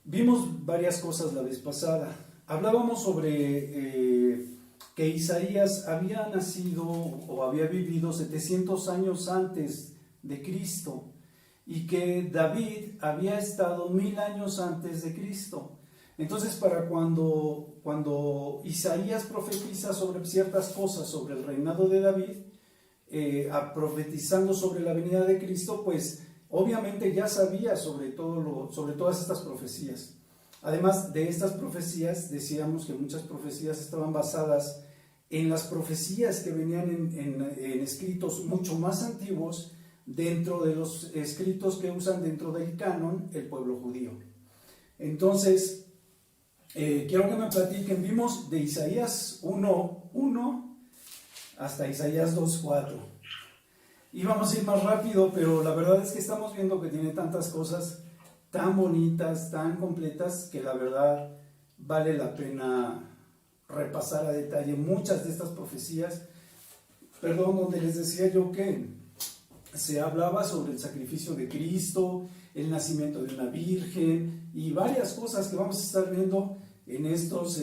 Vimos varias cosas la vez pasada. Hablábamos sobre que Isaías había nacido o había vivido 700 años antes de Cristo y que David había estado 1000 años antes de Cristo. Entonces, para cuando Isaías profetiza sobre ciertas cosas, sobre el reinado de David, profetizando sobre la venida de Cristo, pues obviamente ya sabía sobre todas estas profecías. Además de estas profecías, decíamos que muchas profecías estaban basadas en las profecías que venían en escritos mucho más antiguos, dentro de los escritos que usan dentro del canon el pueblo judío. Entonces, quiero que me platiquen. Vimos de Isaías 1:1 hasta Isaías 2:4. Y vamos a ir más rápido, pero la verdad es que estamos viendo que tiene tantas cosas tan bonitas, tan completas, que la verdad vale la pena repasar a detalle muchas de estas profecías. Perdón, donde les decía yo que se hablaba sobre el sacrificio de Cristo, el nacimiento de una virgen y varias cosas que vamos a estar viendo en estos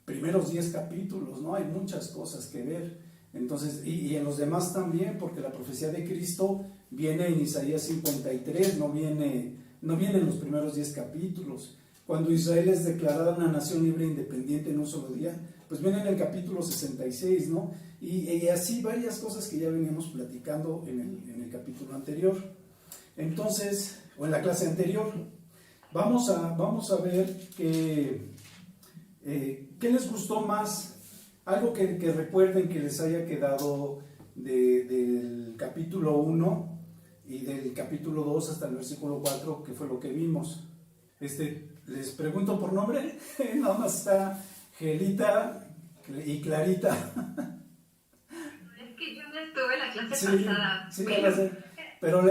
primeros 10 capítulos, ¿no? Hay muchas cosas que ver. Entonces, y en los demás también, porque la profecía de Cristo viene en Isaías 53, no viene en los primeros 10 capítulos. Cuando Israel es declarada una nación libre e independiente en un solo día, pues viene en el capítulo 66, ¿no? Y así varias cosas que ya veníamos platicando en el capítulo anterior. Entonces, o en la clase anterior, vamos a ver qué les gustó más. Algo que recuerden que les haya quedado del capítulo 1 y del capítulo 2 hasta el versículo 4, que fue lo que vimos. Les pregunto por nombre. Nada más está Gelita y Clarita. Es que yo no estuve en la clase pasada. Sí, ya lo sé. Pero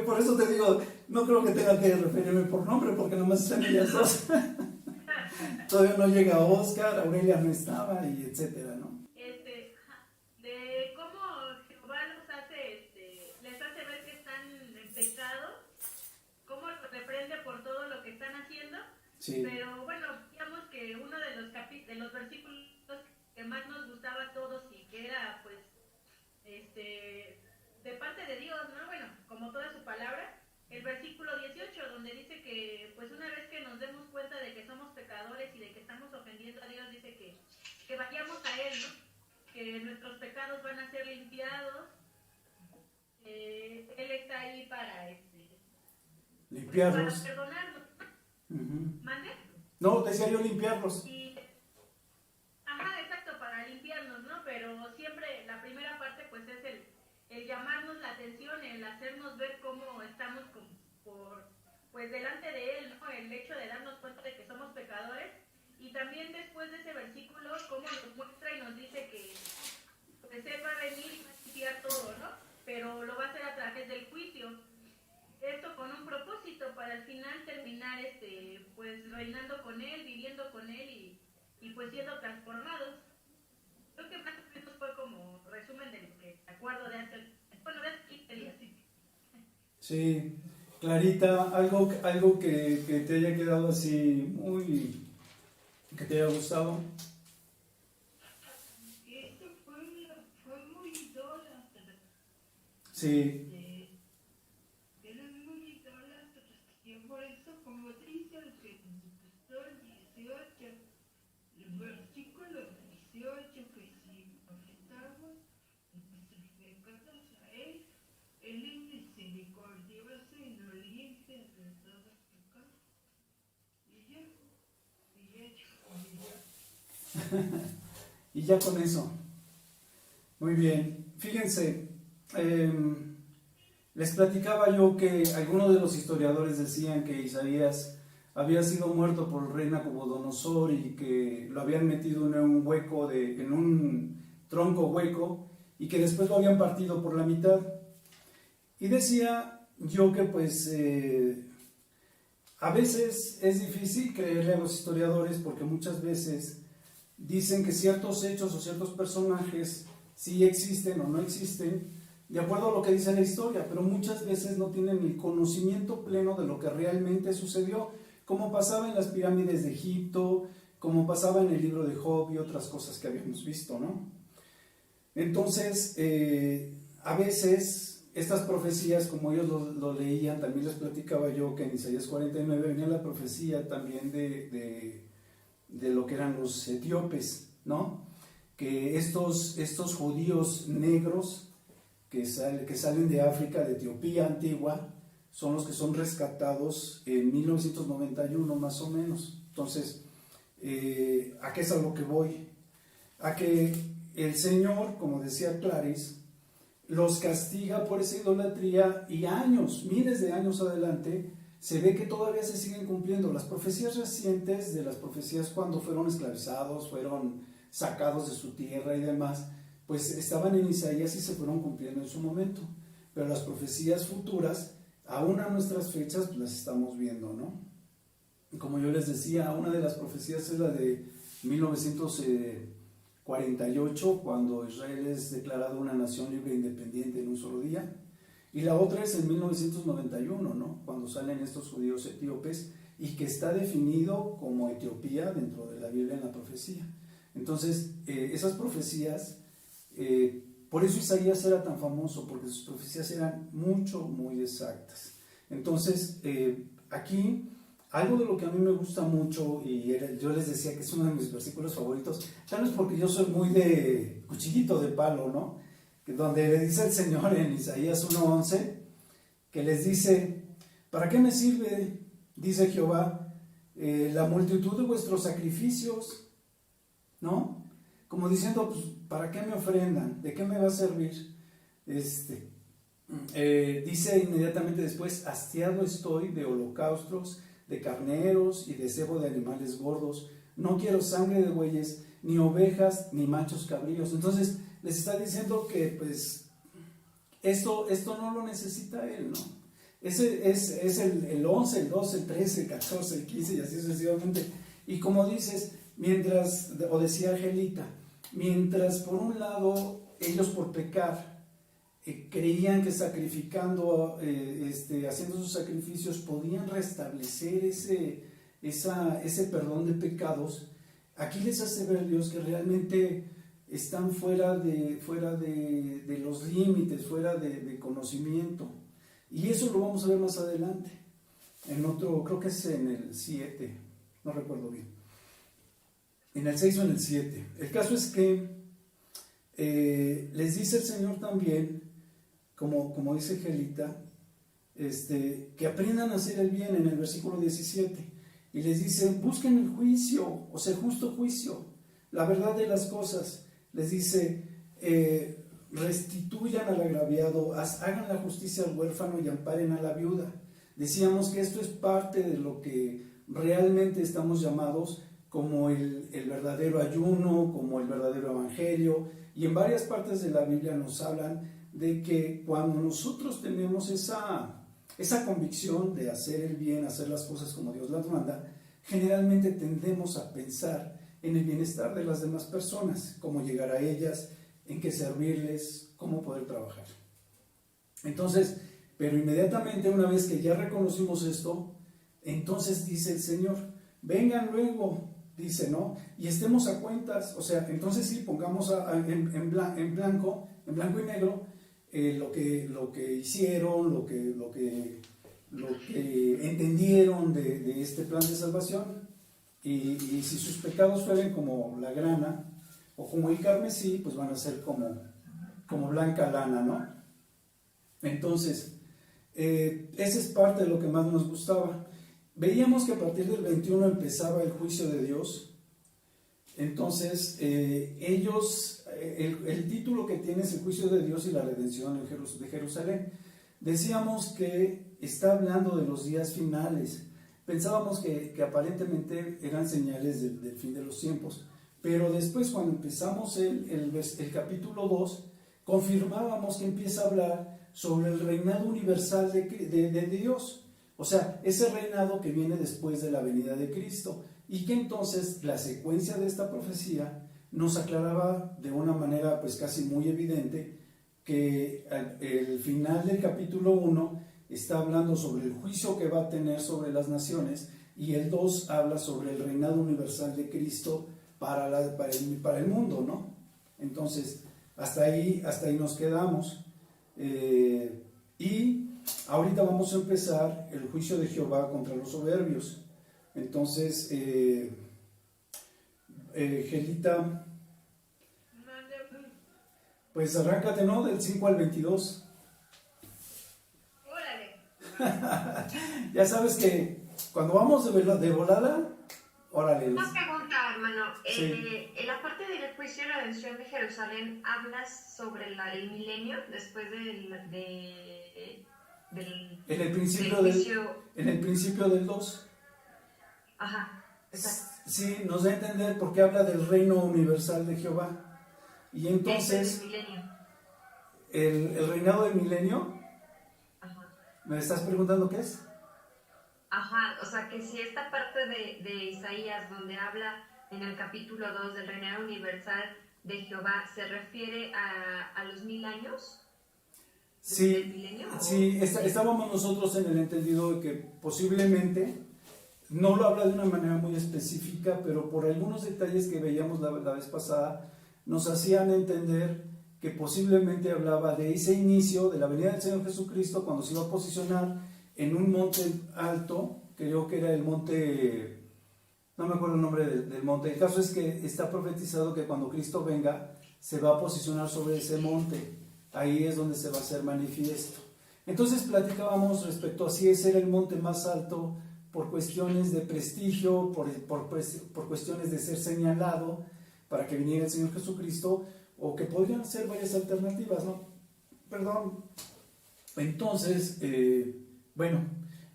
por eso te digo, no creo que tenga que referirme por nombre, porque nomás están ellas dos. Todavía no llega Oscar, Aurelia no estaba, y etcétera, ¿no? De cómo Jehová les hace ver que están en pecado, cómo los reprende por todo lo que están haciendo. Sí. Pero bueno, digamos que uno de los versículos que más nos gustaba a todos y que era pues de parte de Dios, ¿no? Bueno, como toda su palabra, el versículo 18, donde dice que pues una vez que nos demos cuenta de que somos pecadores y de que estamos ofendiendo a Dios, dice que vayamos a Él, ¿no? Que nuestros pecados van a ser limpiados. Él está ahí para limpiarlos, para perdonarnos. ¿Mande? No, decía yo limpiarlos. Exacto, para limpiarnos, ¿no? Pero siempre la primera parte pues es el llamarnos la atención, el hacernos ver cómo estamos pues delante de Él, ¿no? El hecho de darnos cuenta de que somos pecadores. Y también después de ese versículo, cómo nos muestra y nos dice que pues Él va a venir y va a limpiar todo, ¿no? Pero lo va a hacer a través del juicio. Esto con un propósito, para al final terminar pues reinando con Él, viviendo con Él y pues siendo transformados. Creo que más o menos fue como resumen de lo que me acuerdo de hace 15 días. Sí, Clarita, algo que te haya quedado así que te haya gustado. Esto fue muy idólatra. Sí. Eran muy idólatras. Y por eso, como dice el capítulo 18, el versículo 18, que si confesamos nuestros pecados a Él, Él es misericordioso y nos limpia de todo pecado. Y ya con eso. Muy bien. Fíjense, les platicaba yo que algunos de los historiadores decían que Isaías había sido muerto por el rey Nabucodonosor y que lo habían metido en un hueco, en un tronco hueco, y que después lo habían partido por la mitad. Y decía yo que pues a veces es difícil creerle a los historiadores, porque muchas veces dicen que ciertos hechos o ciertos personajes sí existen o no existen, de acuerdo a lo que dice la historia, pero muchas veces no tienen el conocimiento pleno de lo que realmente sucedió, como pasaba en las pirámides de Egipto, como pasaba en el libro de Job y otras cosas que habíamos visto, ¿no? Entonces, a veces estas profecías, como ellos lo leían, también les platicaba yo que en Isaías 49 venía la profecía también de lo que eran los etíopes, ¿no? Que estos judíos negros que salen de África, de Etiopía antigua, son los que son rescatados en 1991 más o menos. Entonces, ¿a qué es a lo que voy? A que el Señor, como decía Clarice, los castiga por esa idolatría y años, miles de años adelante, se ve que todavía se siguen cumpliendo. Las profecías recientes de las profecías cuando fueron esclavizados, fueron sacados de su tierra y demás, pues estaban en Isaías y se fueron cumpliendo en su momento. Pero las profecías futuras, aún a nuestras fechas, pues las estamos viendo, ¿no? Como yo les decía, una de las profecías es la de 1948, cuando Israel es declarado una nación libre e independiente en un solo día. Y la otra es en 1991, ¿no? Cuando salen estos judíos etíopes y que está definido como Etiopía dentro de la Biblia en la profecía. Entonces, esas profecías, por eso Isaías era tan famoso, porque sus profecías eran muy exactas. Entonces, aquí, algo de lo que a mí me gusta mucho, y yo les decía que es uno de mis versículos favoritos, tal vez porque yo soy muy de cuchillito de palo, ¿no? Donde le dice el Señor en Isaías 1:11, que les dice: ¿para qué me sirve, dice Jehová, la multitud de vuestros sacrificios? ¿No? Como diciendo, pues, ¿para qué me ofrendan? ¿De qué me va a servir? Dice inmediatamente después: hastiado estoy de holocaustos, de carneros y de cebo de animales gordos. No quiero sangre de bueyes, ni ovejas, ni machos cabríos. Entonces, les está diciendo que pues esto no lo necesita él, ¿no? Ese es el 11, el 12, el 13, el 14, el 15 y así sucesivamente. Y como dices, o decía Angelita, mientras por un lado ellos por pecar creían que sacrificando, haciendo sus sacrificios podían restablecer ese perdón de pecados, aquí les hace ver Dios que realmente están fuera de los límites, fuera de conocimiento. Y eso lo vamos a ver más adelante, en otro, creo que es en el 7, no recuerdo bien, en el 6 o en el 7. El caso es que les dice el Señor también, como dice Angelita, que aprendan a hacer el bien en el versículo 17, y les dice: busquen el juicio, o sea, justo juicio, la verdad de las cosas. Les dice: restituyan al agraviado, hagan la justicia al huérfano y amparen a la viuda. Decíamos que esto es parte de lo que realmente estamos llamados como el verdadero ayuno, como el verdadero evangelio, y en varias partes de la Biblia nos hablan de que cuando nosotros tenemos esa convicción de hacer el bien, hacer las cosas como Dios las manda, generalmente tendemos a pensar en el bienestar de las demás personas, cómo llegar a ellas, en qué servirles, cómo poder trabajar. Entonces, pero inmediatamente una vez que ya reconocimos esto, entonces dice el Señor: vengan luego, dice, ¿no? Y estemos a cuentas. O sea, entonces sí, pongamos en blanco y negro lo que hicieron, lo que entendieron de este plan de salvación. Y si sus pecados fueran como la grana o como el carmesí, pues van a ser como blanca lana, ¿no? Entonces, esa es parte de lo que más nos gustaba. Veíamos que a partir del 21 empezaba el juicio de Dios. Entonces, el título que tiene es el juicio de Dios y la redención de Jerusalén. Decíamos que está hablando de los días finales. Pensábamos que aparentemente eran señales del fin de los tiempos, pero después, cuando empezamos el capítulo 2, confirmábamos que empieza a hablar sobre el reinado universal de Dios, o sea, ese reinado que viene después de la venida de Cristo, y que entonces la secuencia de esta profecía nos aclaraba de una manera pues casi muy evidente que el final del capítulo 1 está hablando sobre el juicio que va a tener sobre las naciones, y el 2 habla sobre el reinado universal de Cristo para el mundo, ¿no? Entonces, hasta ahí nos quedamos. Y ahorita vamos a empezar el juicio de Jehová contra los soberbios. Entonces, Gelita, pues arráncate, ¿no? Del 5 al 22. Órale. Ya sabes que cuando vamos de volada, órale. Una pregunta, hermano. Sí. En la parte del juicio y redención de Jerusalén, ¿hablas sobre el milenio después del En el principio del juicio? en el principio del 2. Ajá, exacto. Sí, nos da a entender por qué habla del reino universal de Jehová. Y entonces, Del milenio. el reinado del milenio, Ajá. ¿me estás preguntando qué es? Ajá, o sea que si esta parte de Isaías donde habla en el capítulo 2 del reinado universal de Jehová, ¿se refiere a los 1000 años? Sí, ¿Del milenio? sí, estábamos nosotros en el entendido de que posiblemente, no lo habla de una manera muy específica, pero por algunos detalles que veíamos la vez pasada, nos hacían entender que posiblemente hablaba de ese inicio de la venida del Señor Jesucristo cuando se iba a posicionar en un monte alto, creo que era el monte, no me acuerdo el nombre del monte. El caso es que está profetizado que cuando Cristo venga se va a posicionar sobre ese monte, ahí es donde se va a hacer manifiesto. Entonces platicábamos respecto a si ese era el monte más alto por cuestiones de prestigio, por cuestiones de ser señalado para que viniera el Señor Jesucristo, o que podrían ser varias alternativas, ¿no? Perdón. Entonces, bueno,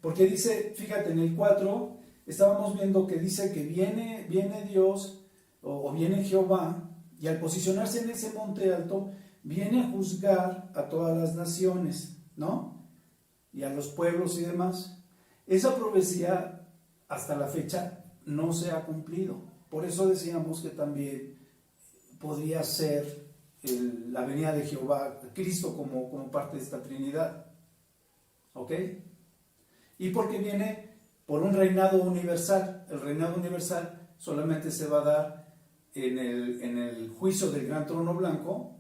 porque dice, fíjate, en el 4 estábamos viendo que dice que viene Dios o viene Jehová, y al posicionarse en ese monte alto, viene a juzgar a todas las naciones, ¿no? Y a los pueblos y demás. Esa profecía hasta la fecha no se ha cumplido. Por eso decíamos que también podría ser la venida de Jehová, Cristo como parte de esta Trinidad. ¿Ok? Y porque viene por un reinado universal. El reinado universal solamente se va a dar en el juicio del gran trono blanco,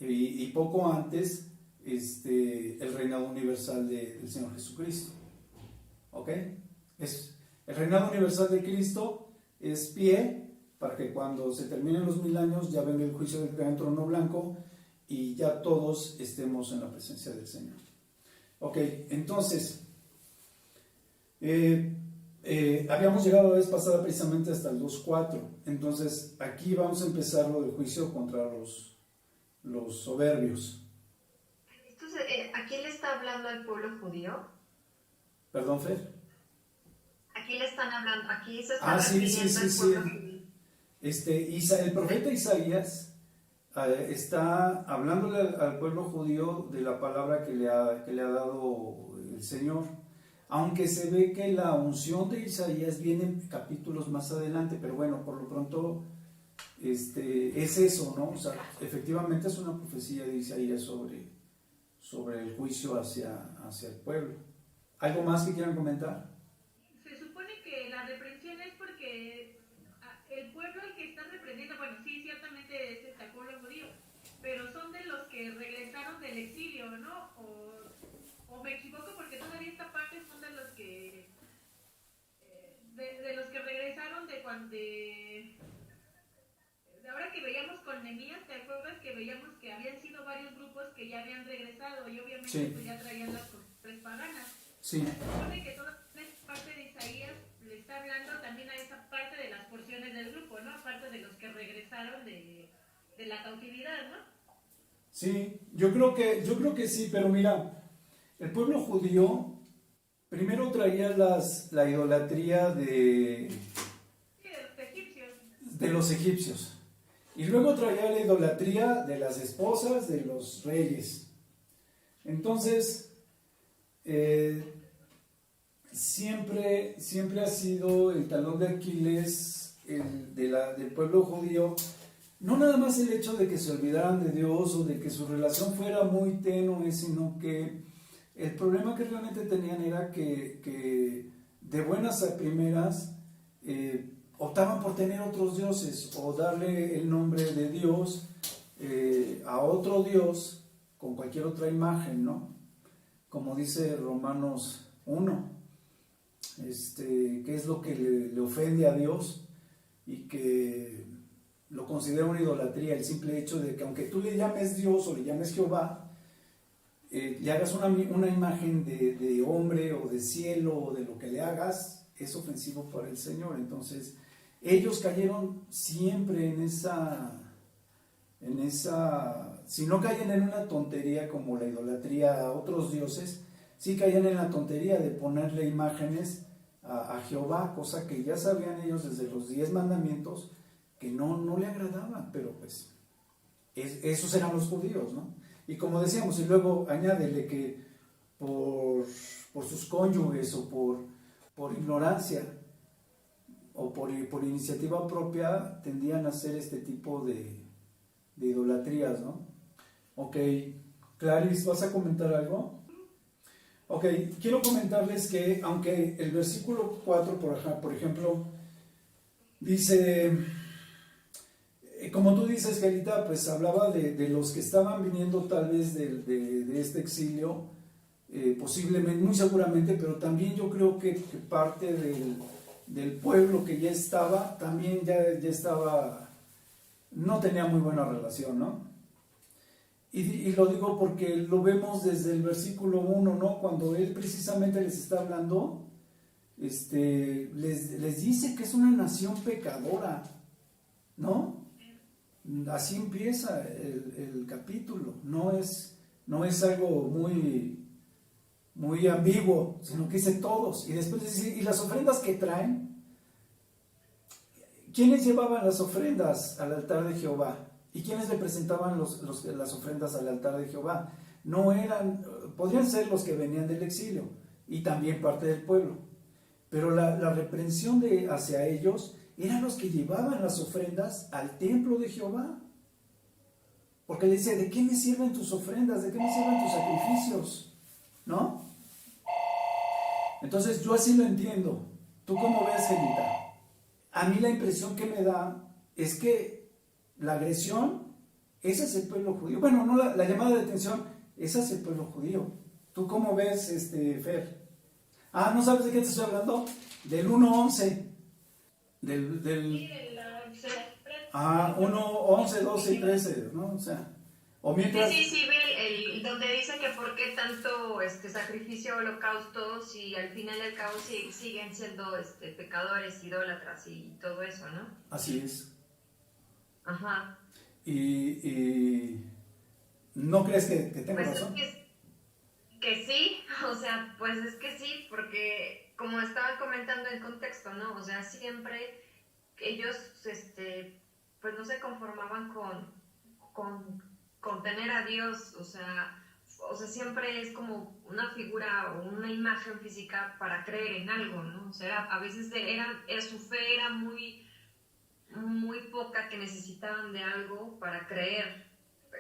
y poco antes el reinado universal del Señor Jesucristo. ¿Ok? El reinado universal de Cristo es pie para que cuando se terminen los 1000 años ya venga el juicio del gran trono blanco y ya todos estemos en la presencia del Señor. Ok, entonces, habíamos llegado la vez pasada precisamente hasta el 2.4. Entonces, aquí vamos a empezar lo del juicio contra los soberbios. Entonces, ¿a quién le está hablando al pueblo judío? Perdón, Fer. Aquí le están hablando, aquí se está Sí. refiriendo al pueblo judío. El profeta Isaías está hablándole al pueblo judío de la palabra que le ha dado el Señor, aunque se ve que la unción de Isaías viene en capítulos más adelante, pero bueno, por lo pronto es eso, ¿no? O sea, efectivamente es una profecía de Isaías sobre el juicio hacia el pueblo. ¿Algo más que quieran comentar? Se supone que la reprensión es porque el pueblo al que están reprendiendo, bueno, sí, ciertamente es el pueblo judío, pero son de los que regresaron del exilio, ¿no? O me equivoco porque todavía esta parte son de los que regresaron de ahora que veíamos con Nehemías, ¿te acuerdas que veíamos que habían sido varios grupos que ya habían regresado y obviamente Sí. pues ya traían las costumbres paganas? Sí. Se supone que toda esta parte de Isaías le está hablando también a esa parte de las porciones del grupo, ¿no? Aparte de los que regresaron de la cautividad, ¿no? Sí, yo creo que sí, pero mira, el pueblo judío primero traía la idolatría de los egipcios, y luego traía la idolatría de las esposas de los reyes. Entonces, siempre ha sido el talón de Aquiles del pueblo judío, no nada más el hecho de que se olvidaran de Dios o de que su relación fuera muy tenue, sino que El problema que realmente tenían era que de buenas a primeras optaban por tener otros dioses o darle el nombre de Dios a otro Dios con cualquier otra imagen, ¿no? Como dice Romanos 1, que es lo que le ofende a Dios y que lo considera una idolatría, el simple hecho de que aunque tú le llames Dios o le llames Jehová, le hagas una imagen de hombre o de cielo o de lo que le hagas, es ofensivo para el Señor. Entonces, ellos cayeron siempre en esa, si no caen en una tontería como la idolatría a otros dioses, sí caían en la tontería de ponerle imágenes a Jehová, cosa que ya sabían ellos desde los 10 mandamientos que no le agradaban, pero pues esos eran los judíos, ¿no? Y como decíamos, y luego añádele que por sus cónyuges o por ignorancia o por iniciativa propia tendían a hacer este tipo de idolatrías, ¿no? Ok, Clarice, ¿vas a comentar algo? Ok, quiero comentarles que aunque el versículo 4, por ejemplo, dice, como tú dices, Gerita, pues hablaba de los que estaban viniendo tal vez de este exilio, posiblemente, muy seguramente, pero también yo creo que parte del pueblo que ya estaba, también ya estaba, no tenía muy buena relación, ¿no? Y lo digo porque lo vemos desde el versículo 1, ¿no? Cuando él precisamente les está hablando, les dice que es una nación pecadora, ¿no? Así empieza el capítulo, no es algo muy ambiguo, sino que dice todos. Y después dice, y las ofrendas que traen, ¿quiénes llevaban las ofrendas al altar de Jehová? ¿Y quiénes le presentaban las ofrendas al altar de Jehová? No eran, podrían ser los que venían del exilio y también parte del pueblo, pero la reprensión hacia ellos eran los que llevaban las ofrendas al templo de Jehová. Porque le dice, ¿de qué me sirven tus ofrendas? ¿De qué me sirven tus sacrificios? ¿No? Entonces yo así lo entiendo. ¿Tú cómo ves, Gelita? A mí la impresión que me da es que la agresión, ese es el pueblo judío. Bueno, no la llamada de atención, ese es el pueblo judío. ¿Tú cómo ves, Fer? ¿No sabes de qué te estoy hablando? Del 1:11. Sí, 1, 11, 12 y 13, ¿no? O sea, o mientras... Sí, ve donde dice que por qué tanto sacrificio, holocaustos, y al final y al cabo siguen siendo pecadores, idólatras y todo eso, ¿no? Así es. Ajá. Y ¿no crees que tengo pues razón? Es que sí, o sea, pues es que sí, porque como estaba comentando en contexto, ¿no? O sea, siempre ellos, pues no se conformaban con tener a Dios, o sea, siempre es como una figura o una imagen física para creer en algo, ¿no? O sea, a veces su fe era muy, muy poca, que necesitaban de algo para creer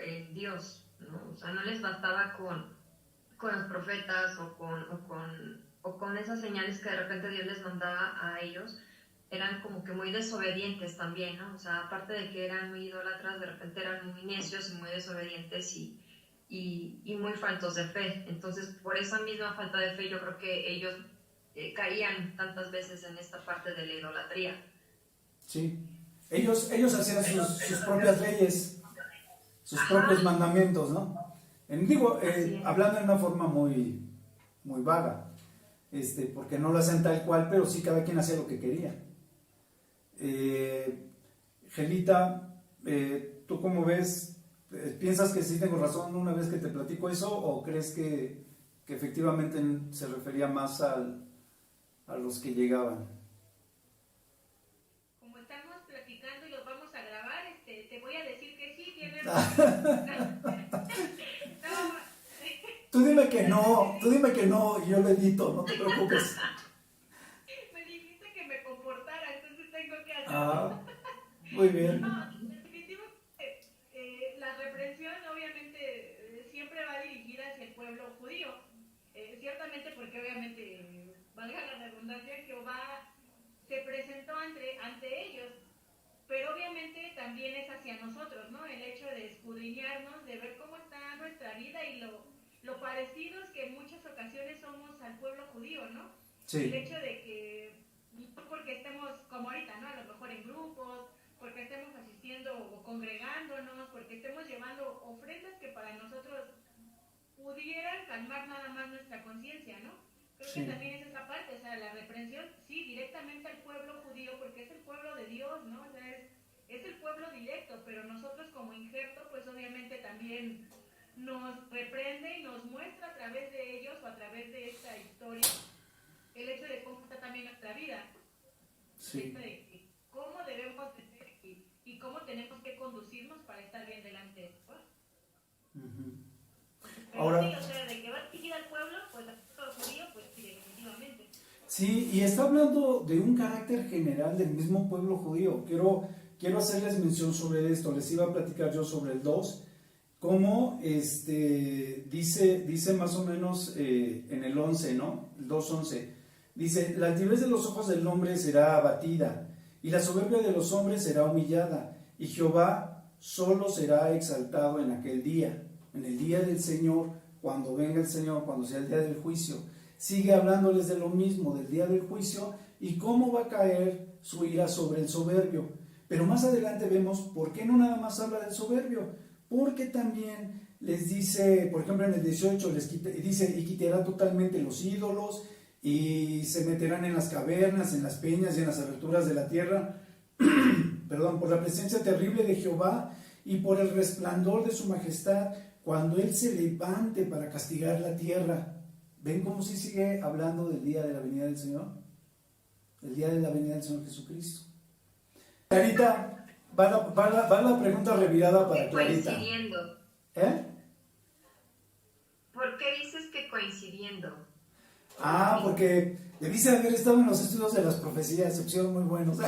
en Dios, ¿no? O sea, no les bastaba con los profetas o con esas señales que de repente Dios les mandaba a ellos. Eran como que muy desobedientes también, ¿no? O sea, aparte de que eran muy idólatras, de repente eran muy necios y muy desobedientes y muy faltos de fe. Entonces, por esa misma falta de fe, yo creo que ellos caían tantas veces en esta parte de la idolatría. Sí. Ellos hacían sus propias leyes, sus propios mandamientos, ¿no? Hablando de una forma muy, muy vaga, porque no lo hacían tal cual, pero sí cada quien hacía lo que quería. Gelita, ¿tú cómo ves? ¿Piensas que sí tengo razón una vez que te platico eso o crees que efectivamente se refería más a los que llegaban? Como estamos platicando y los vamos a grabar, te voy a decir que sí, tienes razón. Tú dime que no y yo lo edito, no te preocupes. Me dijiste que me comportara, entonces tengo que hacerlo. Muy bien. No, definitivo, la represión obviamente siempre va dirigida hacia el pueblo judío. se presentó ante ellos. Pero obviamente también es hacia nosotros, ¿no? El hecho de escudriñarnos, de ver cómo está nuestra vida y lo parecidos que en muchas ocasiones somos al pueblo judío, ¿no? Sí. El hecho de que, no porque estemos como ahorita, ¿no? A lo mejor en grupos, porque estemos asistiendo o congregándonos, porque estemos llevando ofrendas que para nosotros pudieran calmar nada más nuestra conciencia, ¿no? Creo Sí. que también es esa parte, o sea, la reprensión, sí, directamente al pueblo judío, porque es el pueblo de Dios, ¿no? O sea, es el pueblo directo, pero nosotros como injerto, pues obviamente también nos reprende y nos muestra a través de ellos o a través de esta historia el hecho de cómo está también nuestra vida, Sí. de cómo debemos de ser y cómo tenemos que conducirnos para estar bien delante de Dios. Uh-huh. Pero Ahora, sí, o sea, de que va a dirigir al pueblo, pues al pueblo judío, pues sí, definitivamente. sí, y está hablando de un carácter general del mismo pueblo judío. Quiero hacerles mención sobre esto. Les iba a platicar yo sobre el 2, cómo dice más o menos en el 11, ¿no? El 2:11. Dice, la altivez de los ojos del hombre será abatida, y la soberbia de los hombres será humillada, y Jehová solo será exaltado en aquel día, en el día del Señor, cuando venga el Señor, cuando sea el día del juicio. Sigue hablándoles de lo mismo, del día del juicio, y cómo va a caer su ira sobre el soberbio. Pero más adelante vemos por qué no nada más habla del soberbio, porque también les dice, por ejemplo en el 18, dice, y quitará totalmente los ídolos, y se meterán en las cavernas, en las peñas y en las aberturas de la tierra, perdón, por la presencia terrible de Jehová y por el resplandor de su majestad, cuando Él se levante para castigar la tierra. ¿Ven cómo sí sigue hablando del día de la venida del Señor? El día de la venida del Señor Jesucristo. Clarita, va la pregunta revirada para Clarita. Coincidiendo. ¿Por qué dices que coincidiendo? Porque debiste haber estado en los estudios de las profecías, se pusieron muy buenos.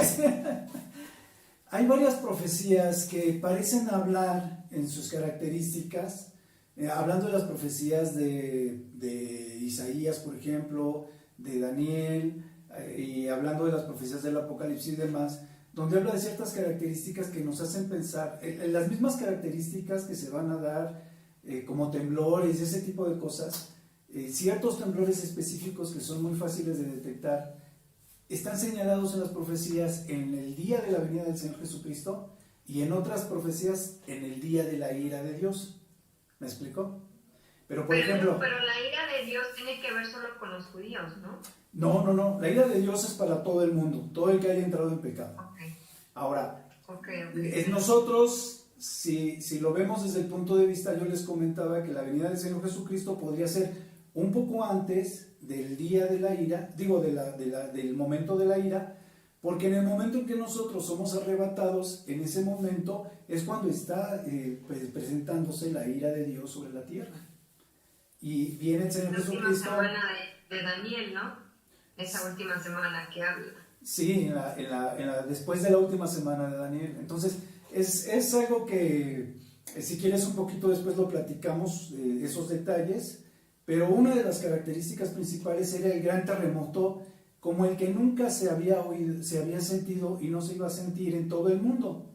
Hay varias profecías que parecen hablar en sus características, hablando de las profecías de Isaías, por ejemplo, de Daniel, y hablando de las profecías del Apocalipsis y demás, donde habla de ciertas características que nos hacen pensar, en las mismas características que se van a dar, como temblores y ese tipo de cosas, ciertos temblores específicos que son muy fáciles de detectar, están señalados en las profecías en el día de la venida del Señor Jesucristo y en otras profecías en el día de la ira de Dios. ¿Me explico? Pero por ejemplo... Pero la ira de Dios tiene que ver solo con los judíos, ¿no? No, la ira de Dios es para todo el mundo, todo el que haya entrado en pecado. Okay. Ahora, Okay. nosotros, si lo vemos desde el punto de vista, yo les comentaba que la venida del Señor Jesucristo podría ser un poco antes del día de la ira, digo, del momento de la ira, porque en el momento en que nosotros somos arrebatados, en ese momento es cuando está presentándose la ira de Dios sobre la tierra. Y viene el Señor Jesucristo. La última semana de Daniel, ¿no? Esa última semana que habla. Sí, después de la última semana de Daniel. Entonces, es algo que, si quieres un poquito después lo platicamos, esos detalles, pero una de las características principales era el gran terremoto, como el que nunca se había sentido y no se iba a sentir en todo el mundo.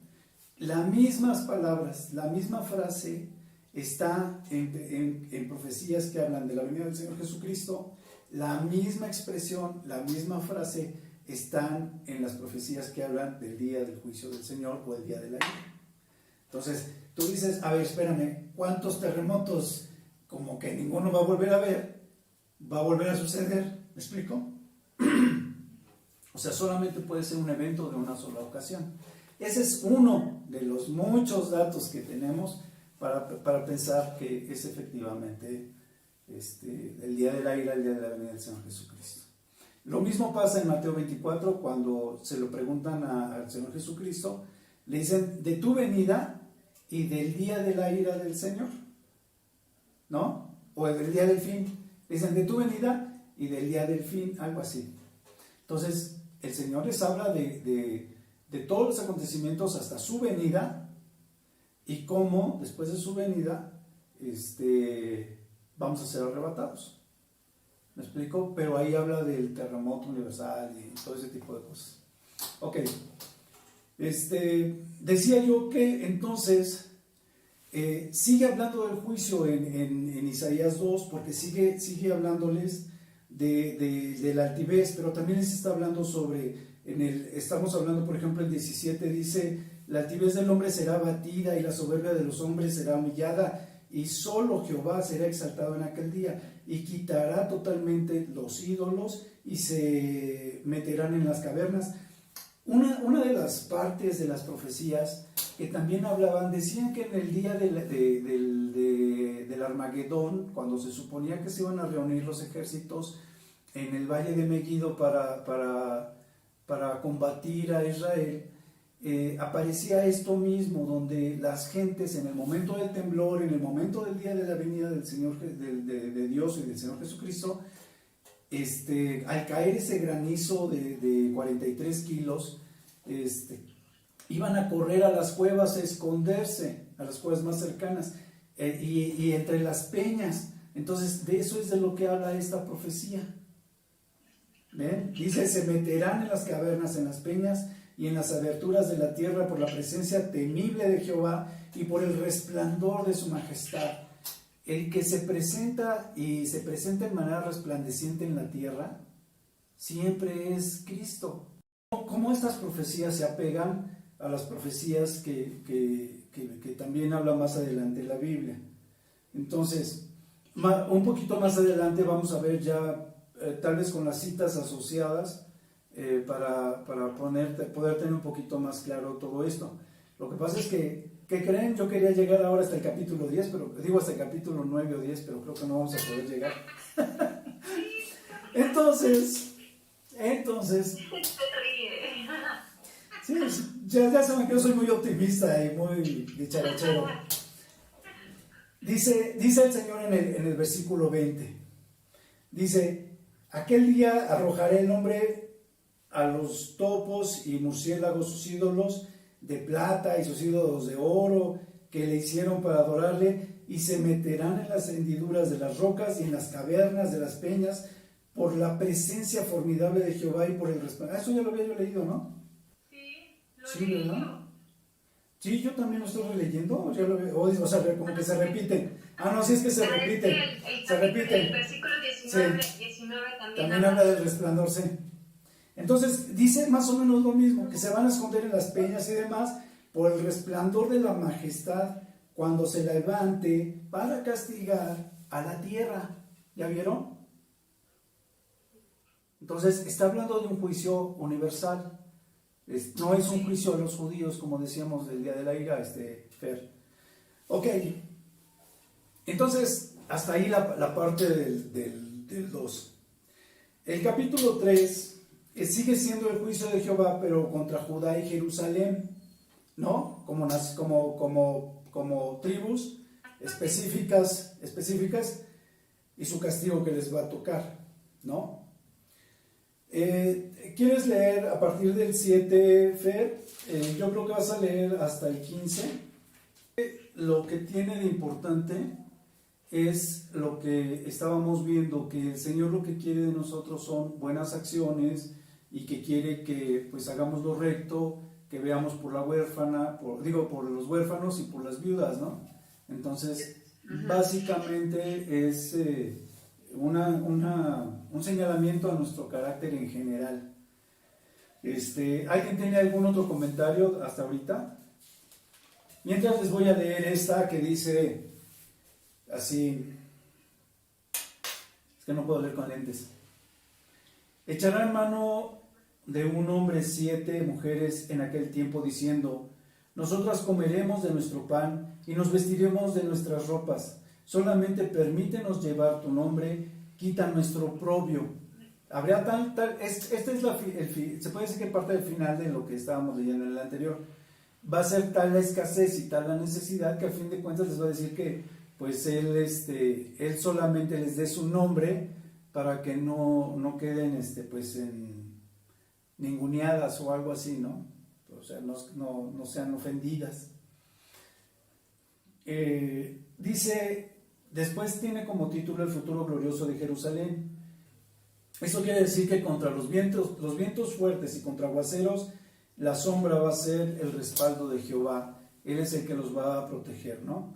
Las mismas palabras, la misma frase está en profecías que hablan de la venida del Señor Jesucristo, la misma expresión, la misma frase están en las profecías que hablan del día del juicio del Señor o el día de la ira. Entonces, tú dices, a ver, espérame, ¿cuántos terremotos? Como que ninguno va a volver a ver, va a volver a suceder, ¿me explico? O sea, solamente puede ser un evento de una sola ocasión. Ese es uno de los muchos datos que tenemos para pensar que es efectivamente el día de la ira, el día de la venida del Señor Jesucristo. Lo mismo pasa en Mateo 24, cuando se lo preguntan al Señor Jesucristo, le dicen, de tu venida y del día de la ira del Señor, ¿no? O del día del fin. Dicen de tu venida y del día del fin, algo así. Entonces, el Señor les habla de todos los acontecimientos hasta su venida y cómo después de su venida vamos a ser arrebatados. ¿Me explico? Pero ahí habla del terremoto universal y todo ese tipo de cosas. Ok. Decía yo que entonces sigue hablando del juicio en Isaías 2, porque sigue hablándoles de la altivez, pero también les está hablando estamos hablando, por ejemplo, el 17 dice: la altivez del hombre será abatida y la soberbia de los hombres será humillada, y solo Jehová será exaltado en aquel día, y quitará totalmente los ídolos y se meterán en las cavernas. Una de las partes de las profecías que también hablaban, decían que en el día del Armagedón, cuando se suponía que se iban a reunir los ejércitos en el valle de Megiddo para combatir a Israel, aparecía esto mismo, donde las gentes en el momento del temblor, en el momento del día de la venida del Señor, de Dios y del Señor Jesucristo, al caer ese granizo de 43 kilos, iban a correr a las cuevas, a esconderse, a las cuevas más cercanas, y entre las peñas. Entonces, de eso es de lo que habla esta profecía. ¿Ven? Dice: se meterán en las cavernas, en las peñas y en las aberturas de la tierra por la presencia temible de Jehová y por el resplandor de su majestad. El que se presenta en manera resplandeciente en la tierra siempre es Cristo. ¿Cómo estas profecías se apegan a las profecías que también habla más adelante la Biblia? Entonces, un poquito más adelante vamos a ver ya, tal vez con las citas asociadas, para poder tener un poquito más claro todo esto. Lo que pasa es que, ¿qué creen? Yo quería llegar ahora hasta el capítulo 10, pero digo hasta el capítulo 9 o 10, pero creo que no vamos a poder llegar. Entonces, sí, ya saben que yo soy muy optimista y muy dicharachero. Dice el Señor en el versículo 20, dice: aquel día arrojaré el hombre a los topos y murciélagos sus ídolos de plata y sus ídolos de oro que le hicieron para adorarle, y se meterán en las hendiduras de las rocas y en las cavernas de las peñas por la presencia formidable de Jehová y por el resplandor. Eso ya lo había yo leído, ¿no? Sí, ¿verdad? Sí, yo también lo estoy releyendo, ya lo veo, o sea, como que se repiten. No, sí, es que se repiten. Se repiten. El versículo 19, Sí. 19 También habla del resplandor, sí. Entonces dice más o menos lo mismo, que se van a esconder en las peñas y demás por el resplandor de la majestad cuando se levante para castigar a la tierra. ¿Ya vieron? Entonces está hablando de un juicio universal. No es un juicio a los judíos, como decíamos del día de la ira, Fer. Ok. Entonces, hasta ahí la parte del 2. El capítulo 3 sigue siendo el juicio de Jehová, pero contra Judá y Jerusalén, ¿no? Como tribus específicas, y su castigo que les va a tocar, ¿no? ¿Quieres leer a partir del 7, Fer? Yo creo que vas a leer hasta el 15. Lo que tiene de importante es lo que estábamos viendo, que el Señor lo que quiere de nosotros son buenas acciones, y que quiere que pues hagamos lo recto, que veamos por la huérfana, por los huérfanos y por las viudas, ¿no? Entonces, básicamente es un señalamiento a nuestro carácter en general. ¿Alguien tiene algún otro comentario hasta ahorita? Mientras les voy a leer esta que dice así, es que no puedo leer con lentes. Echarán mano de un hombre 7 mujeres en aquel tiempo, diciendo: nosotras comeremos de nuestro pan y nos vestiremos de nuestras ropas. Solamente permítenos llevar tu nombre, quita nuestro oprobio. Habría esta es se puede decir que parte del final de lo que estábamos leyendo en el anterior. Va a ser tal la escasez y tal la necesidad que a fin de cuentas les va a decir que pues él solamente les dé su nombre para que no queden pues ninguneadas o algo así, ¿no? O sea, no sean ofendidas. Dice, después tiene como título el futuro glorioso de Jerusalén. Esto quiere decir que contra los vientos fuertes y contra aguaceros, la sombra va a ser el respaldo de Jehová. Él es el que los va a proteger, ¿no?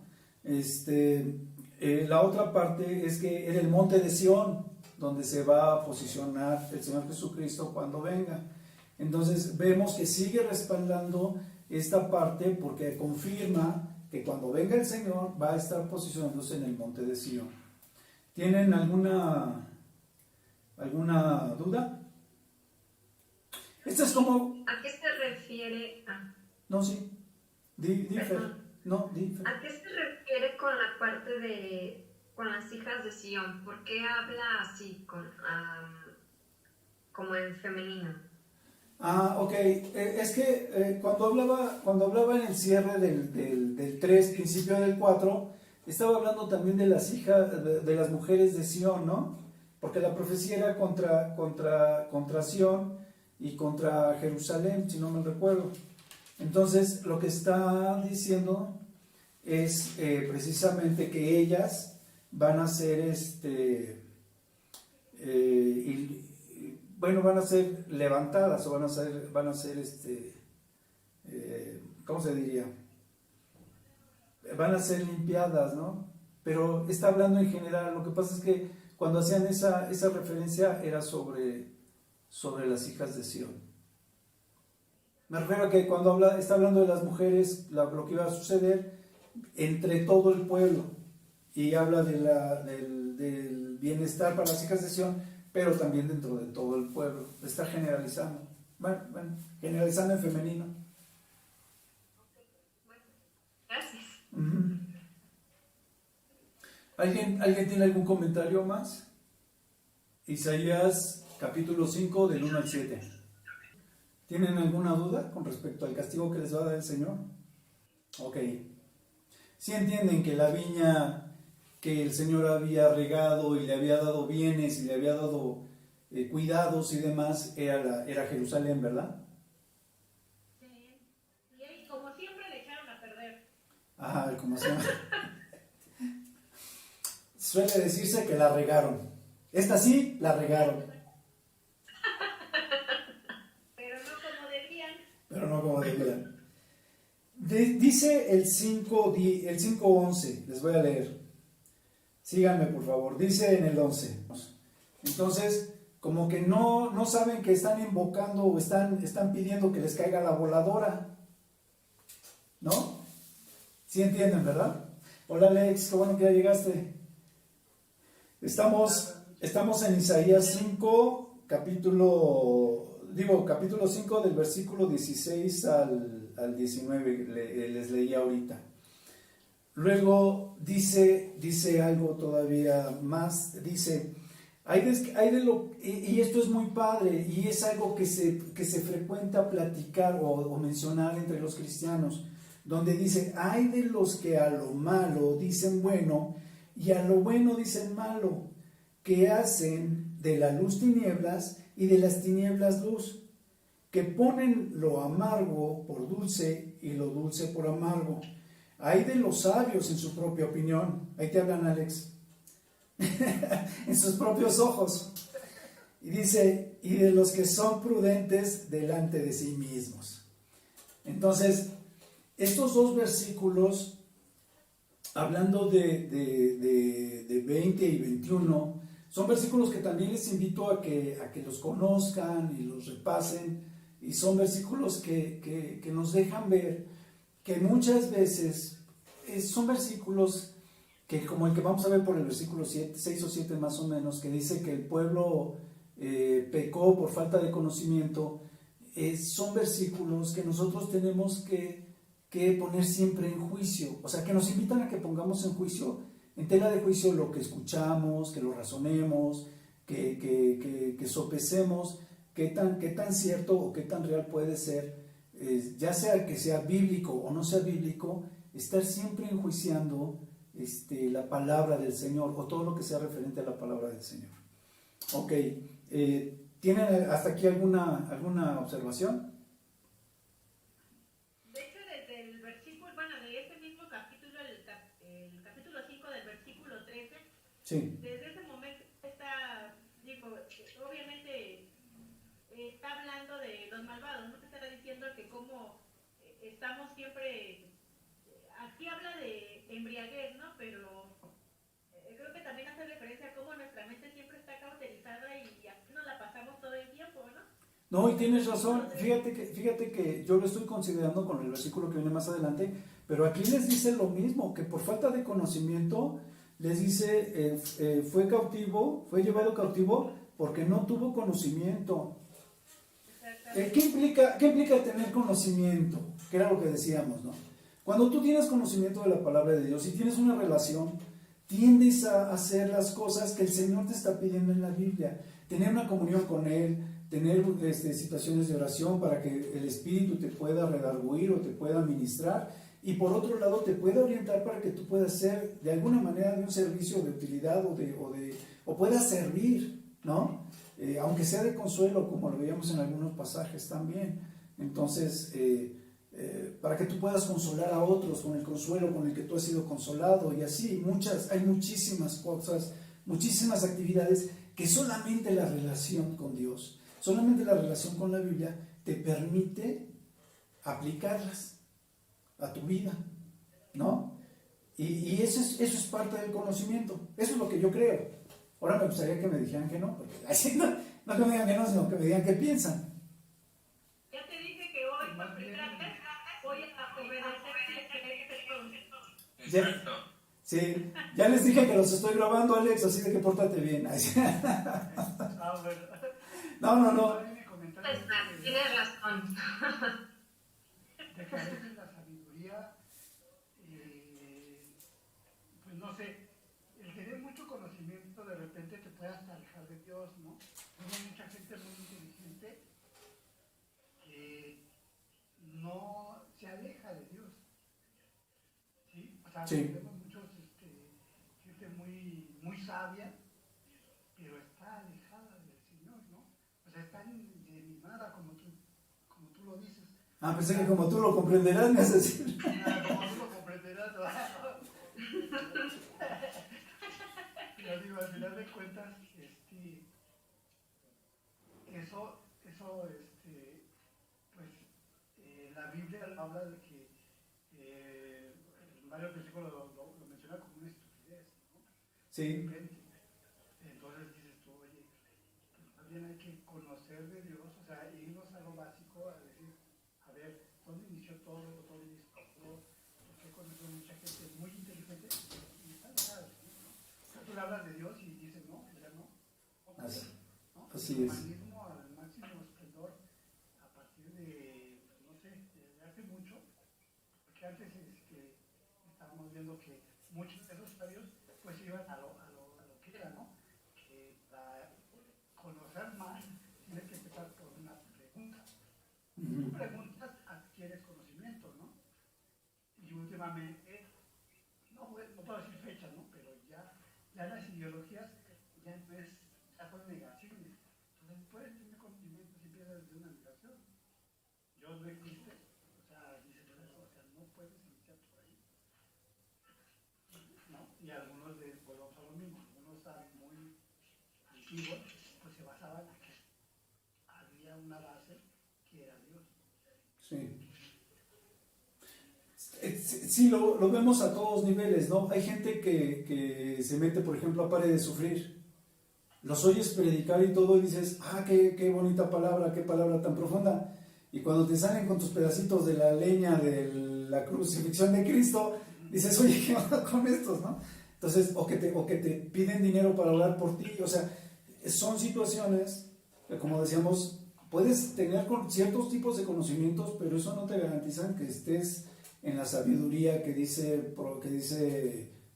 La otra parte es que en el monte de Sión, donde se va a posicionar el Señor Jesucristo cuando venga. Entonces vemos que sigue respaldando esta parte porque confirma que cuando venga el Señor va a estar posicionándose en el monte de Sión. ¿Tienen alguna duda? Esto es como... ¿A qué se refiere? No, sí. Fer. No, Fer. ¿A qué se refiere con la parte de con las hijas de Sión? ¿Por qué habla así como en femenino? Ok. Es que cuando hablaba en el cierre del 3, principio del 4, estaba hablando también de las hijas, de las mujeres de Sión, ¿no? Porque la profecía era contra Sión y contra Jerusalén, si no me recuerdo. Entonces, lo que está diciendo es precisamente que ellas van a ser van a ser levantadas o van a ser ¿cómo se diría? Van a ser limpiadas, ¿no? Pero está hablando en general. Lo que pasa es que cuando hacían esa referencia era sobre las hijas de Sión. Me refiero a que cuando está hablando de las mujeres, lo que iba a suceder entre todo el pueblo, y habla del bienestar para las hijas de Sión, pero también dentro de todo el pueblo. Está generalizando. Bueno, generalizando en femenino. Gracias. Uh-huh. ¿Alguien tiene algún comentario más? Isaías capítulo 5 del 1 al 7. ¿Tienen alguna duda con respecto al castigo que les va a dar el Señor? Ok. ¿Sí entienden que la viña que el Señor había regado y le había dado bienes y le había dado cuidados y demás era Jerusalén, verdad? Sí. Y como siempre le echaron a perder. Como siempre. Suele decirse que la regaron. Esta sí, la regaron. Pero no como debían. Dice el 5:11, les voy a leer. Síganme, por favor. Dice en el 11. Entonces, como que no saben que están invocando o están pidiendo que les caiga la voladora. ¿No? ¿Sí entienden, verdad? Hola, Alex, qué bueno que ya llegaste. Estamos en Isaías 5, capítulo 5 del versículo 16 al 19, les leí ahorita. Luego dice algo todavía más, dice, y esto es muy padre, y es algo que se frecuenta platicar o mencionar entre los cristianos, donde dice, hay de los que a lo malo dicen bueno, y a lo bueno dicen malo, que hacen de la luz tinieblas y de las tinieblas luz, que ponen lo amargo por dulce y lo dulce por amargo. Hay de los sabios en su propia opinión. Ahí te hablan, Alex. En sus propios ojos. Y dice, y de los que son prudentes delante de sí mismos. Entonces, estos dos versículos, hablando de 20 y 21, son versículos que también les invito a que los conozcan y los repasen, y son versículos que nos dejan ver que muchas veces son versículos que, como el que vamos a ver por el versículo 6 o 7 más o menos, que dice que el pueblo pecó por falta de conocimiento, son versículos que nosotros tenemos que poner siempre en juicio, o sea, que nos invitan a que pongamos en juicio, en tela de juicio, lo que escuchamos, que lo razonemos, que sopesemos qué tan cierto o qué tan real puede ser, ya sea que sea bíblico o no sea bíblico, estar siempre enjuiciando la palabra del Señor o todo lo que sea referente a la palabra del Señor. Ok, ¿tienen hasta aquí alguna observación? De hecho, desde el versículo, de este mismo capítulo, el capítulo 5 del versículo 13, Sí. desde ese momento está, obviamente estamos siempre, aquí habla de embriaguez, ¿no? Pero creo que también hace referencia a cómo nuestra mente siempre está cauterizada y así nos la pasamos todo el tiempo, ¿no? No, y tienes razón, fíjate que yo lo estoy considerando con el versículo que viene más adelante, pero aquí les dice lo mismo, que por falta de conocimiento, les dice, fue llevado cautivo porque no tuvo conocimiento. ¿Qué implica tener conocimiento? Que era lo que decíamos, ¿no? Cuando tú tienes conocimiento de la palabra de Dios y tienes una relación, tiendes a hacer las cosas que el Señor te está pidiendo en la Biblia, tener una comunión con Él, tener situaciones de oración para que el Espíritu te pueda redarguir o te pueda ministrar, y por otro lado te pueda orientar para que tú puedas ser de alguna manera de un servicio de utilidad o puedas servir, ¿no? Aunque sea de consuelo, como lo veíamos en algunos pasajes también. Entonces, para que tú puedas consolar a otros con el consuelo con el que tú has sido consolado, y así hay muchísimas cosas, muchísimas actividades que solamente la relación con Dios, solamente la relación con la Biblia te permite aplicarlas a tu vida, ¿no? Y eso es parte del conocimiento. Eso es lo que yo creo. Ahora me gustaría que me dijeran que no, porque así no que me digan que no, sino que me digan qué piensan. Ya te dije que hoy por primera vez voy a obedecer. Sí, ya les dije que los estoy grabando, Alex, así de que pórtate bien. No. Tienes razón. De que a veces la sabiduría, pues no sé, el tener mucho conocimiento de repente te puede hasta alejar de Dios, ¿no? Hay mucha gente muy inteligente que no se aleja de Dios, ¿sí? O sea, sí. tenemos muchos, gente muy sabia, pero está alejada del Señor, ¿no? O sea, está envenenada, como tú lo dices. Pensé que como tú lo comprenderás, me has decir. Como tú lo comprenderás, ¿no? Pero digo, al final de cuentas, eso, pues, la Biblia habla de que en varios versículos lo menciona como una estupidez, ¿no? Sí. Entonces dices tú, oye, pues más bien hay que conocer de Dios, o sea, irnos a lo básico, a decir, a ver, ¿dónde inició todo? ¿Dónde inició todo? Porque conozco mucha gente muy inteligente y está alejada, ¿no? O sea, tú le hablas de Dios y dices, no, ya no. Así El es. humanismo al máximo esplendor a partir de, pues, no sé, de hace mucho, porque antes estábamos viendo que muchos de esos sabios pues iban a lo que era, ¿no? Que para conocer más tienes que empezar por una pregunta. Tú preguntas, adquieres conocimiento, ¿no? Y últimamente, no puedo decir fecha, ¿no? Pero ya las ideologías ya no es, ya son negaciones. Entonces puedes tener conocimiento si empiezas desde una negación. Dios no existe, o sea, dice, o sea, no puedes iniciar por ahí, ¿no? Y algunos volvamos a lo mismo, algunos saben muy antiguos, pues se basaban en que había una base que era Dios. Sí. Sí, lo vemos a todos niveles, ¿no? Hay gente que se mete, por ejemplo, a Pare de Sufrir. Los oyes predicar y todo y dices, qué bonita palabra, qué palabra tan profunda. Y cuando te salen con tus pedacitos de la leña de la crucifixión de Cristo, dices, oye, ¿qué onda con estos, no? Entonces, o que te piden dinero para orar por ti. O sea, son situaciones que, como decíamos, puedes tener ciertos tipos de conocimientos, pero eso no te garantiza que estés en la sabiduría que dice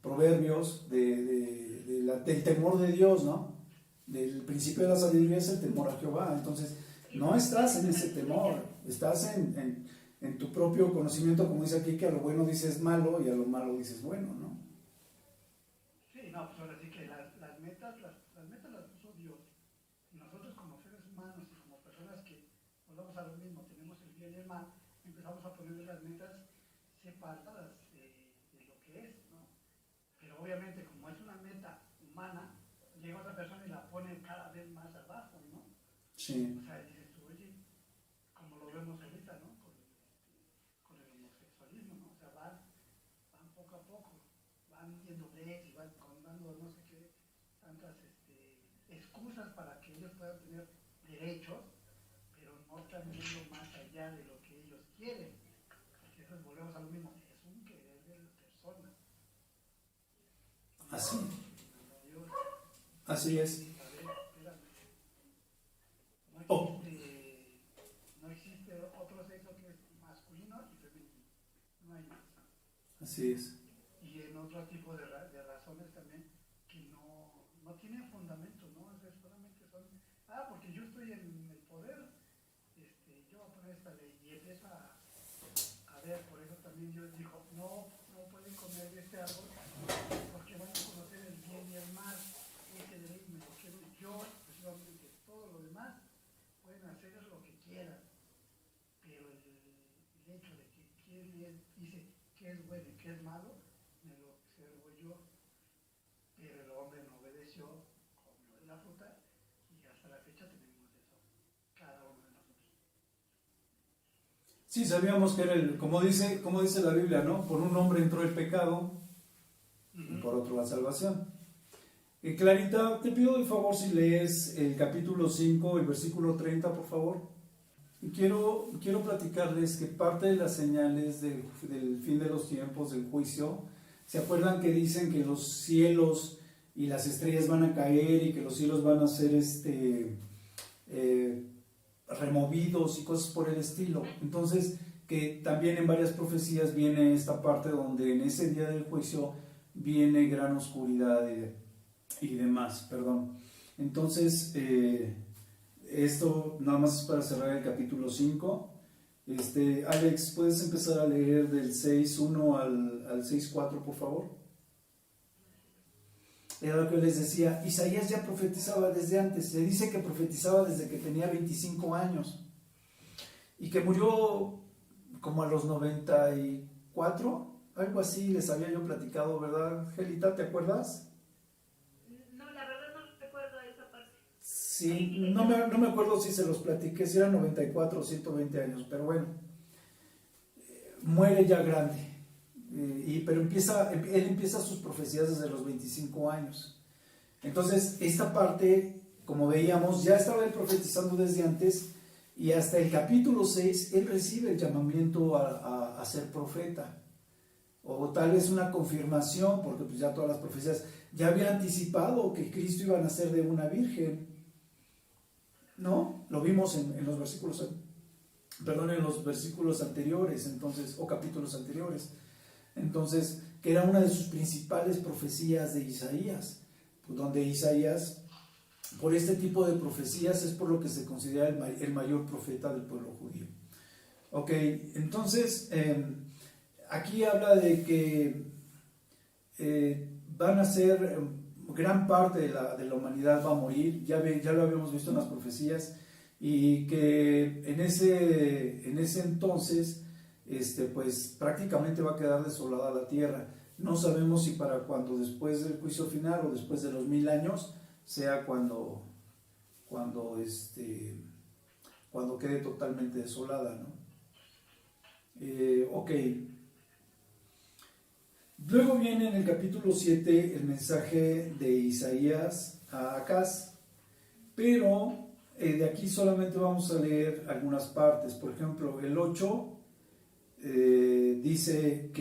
Proverbios del temor de Dios, ¿no? Del principio de la sabiduría es el temor a Jehová. Entonces, no estás en ese temor, estás en tu propio conocimiento, como dice aquí, que a lo bueno dices malo y a lo malo dices bueno, ¿no? Sí, no, pues ahora sí que las metas las puso Dios. Y nosotros como seres humanos y como personas que volvamos a lo mismo, tenemos el bien y el mal, empezamos a poner las metas separadas de lo que es, ¿no? Pero obviamente como es una meta humana, llega otra persona y la pone cada vez más abajo, ¿no? Sí. O sea, dices tú, oye, como lo vemos ahorita, ¿no? Con el puedan tener derechos, pero no están viendo más allá de lo que ellos quieren. Porque eso volvemos a lo mismo, es un querer de la persona. Así. Así es. Oh. No existe otro sexo que es masculino y femenino. No hay más. Así es. Y en otro tipo de razones también que no tienen fundamento, ¿no? O sea, solamente son, porque yo estoy en el poder, yo voy a poner esta ley y empieza a ver, por eso también Dios dijo, no pueden comer de este árbol porque van a conocer el bien y el mal. Ese de ahí me lo quiero yo, precisamente todo lo demás pueden hacer lo que quieran, pero el hecho de que quién dice qué es bueno y qué es malo, me lo observo yo, pero el hombre no obedeció, comió de la fruta y hasta la fecha tenemos eso, cada uno de nosotros. Sí, sabíamos que era como dice la Biblia, ¿no? Por un hombre entró el pecado y por otro la salvación. Clarita, te pido de favor si lees el capítulo 5, el versículo 30, por favor. Y quiero platicarles que parte de las señales del fin de los tiempos, del juicio, ¿se acuerdan que dicen que los cielos y las estrellas van a caer y que los cielos van a ser removidos y cosas por el estilo? Entonces, que también en varias profecías viene esta parte donde en ese día del juicio viene gran oscuridad y demás, perdón. Entonces, esto nada más es para cerrar el capítulo 5. Alex, ¿puedes empezar a leer del 6.1 al 6.4, por favor? Era lo que les decía, Isaías ya profetizaba desde antes, se dice que profetizaba desde que tenía 25 años y que murió como a los 94, algo así les había yo platicado, ¿verdad, Angelita? ¿Te acuerdas? Sí, no me acuerdo si se los platiqué, si eran 94 o 120 años, pero bueno, muere ya grande, pero él empieza sus profecías desde los 25 años. Entonces, esta parte, como veíamos, ya estaba él profetizando desde antes, y hasta el capítulo 6, él recibe el llamamiento a ser profeta, o tal vez una confirmación, porque pues ya todas las profecías ya habían anticipado que Cristo iba a nacer de una virgen, ¿no? Lo vimos en los versículos anteriores, entonces, o capítulos anteriores. Entonces, que era una de sus principales profecías de Isaías, pues donde Isaías, por este tipo de profecías, es por lo que se considera el mayor profeta del pueblo judío. Ok, entonces, aquí habla de que van a ser gran parte de la humanidad va a morir, ya lo habíamos visto en las profecías, y que en ese entonces pues prácticamente va a quedar desolada la tierra. No sabemos si para cuando después del juicio final o después de los 1000 años sea cuando quede totalmente desolada, ¿no? Ok. Luego viene en el capítulo 7 el mensaje de Isaías a Acaz, pero de aquí solamente vamos a leer algunas partes. Por ejemplo, el 8 dice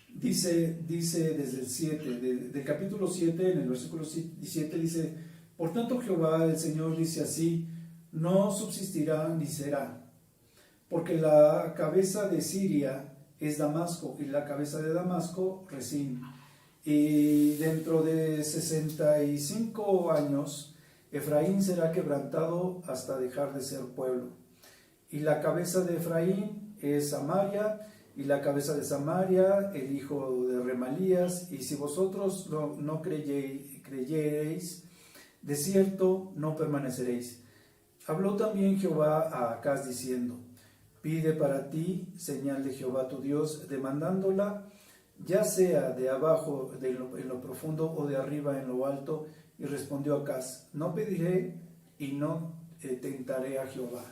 desde el 7, del capítulo 7, en el versículo 17 dice: por tanto Jehová el Señor dice así, no subsistirá ni será, porque la cabeza de Siria es Damasco, y la cabeza de Damasco, Rezín. Y dentro de 65 años, Efraín será quebrantado hasta dejar de ser pueblo. Y la cabeza de Efraín es Samaria, y la cabeza de Samaria, el hijo de Remalías. Y si vosotros no creyereis, de cierto no permaneceréis. Habló también Jehová a Acaz diciendo: pide para ti señal de Jehová tu Dios, demandándola, ya sea de abajo en lo profundo o de arriba en lo alto. Y respondió Acaz: no pediré y no tentaré a Jehová.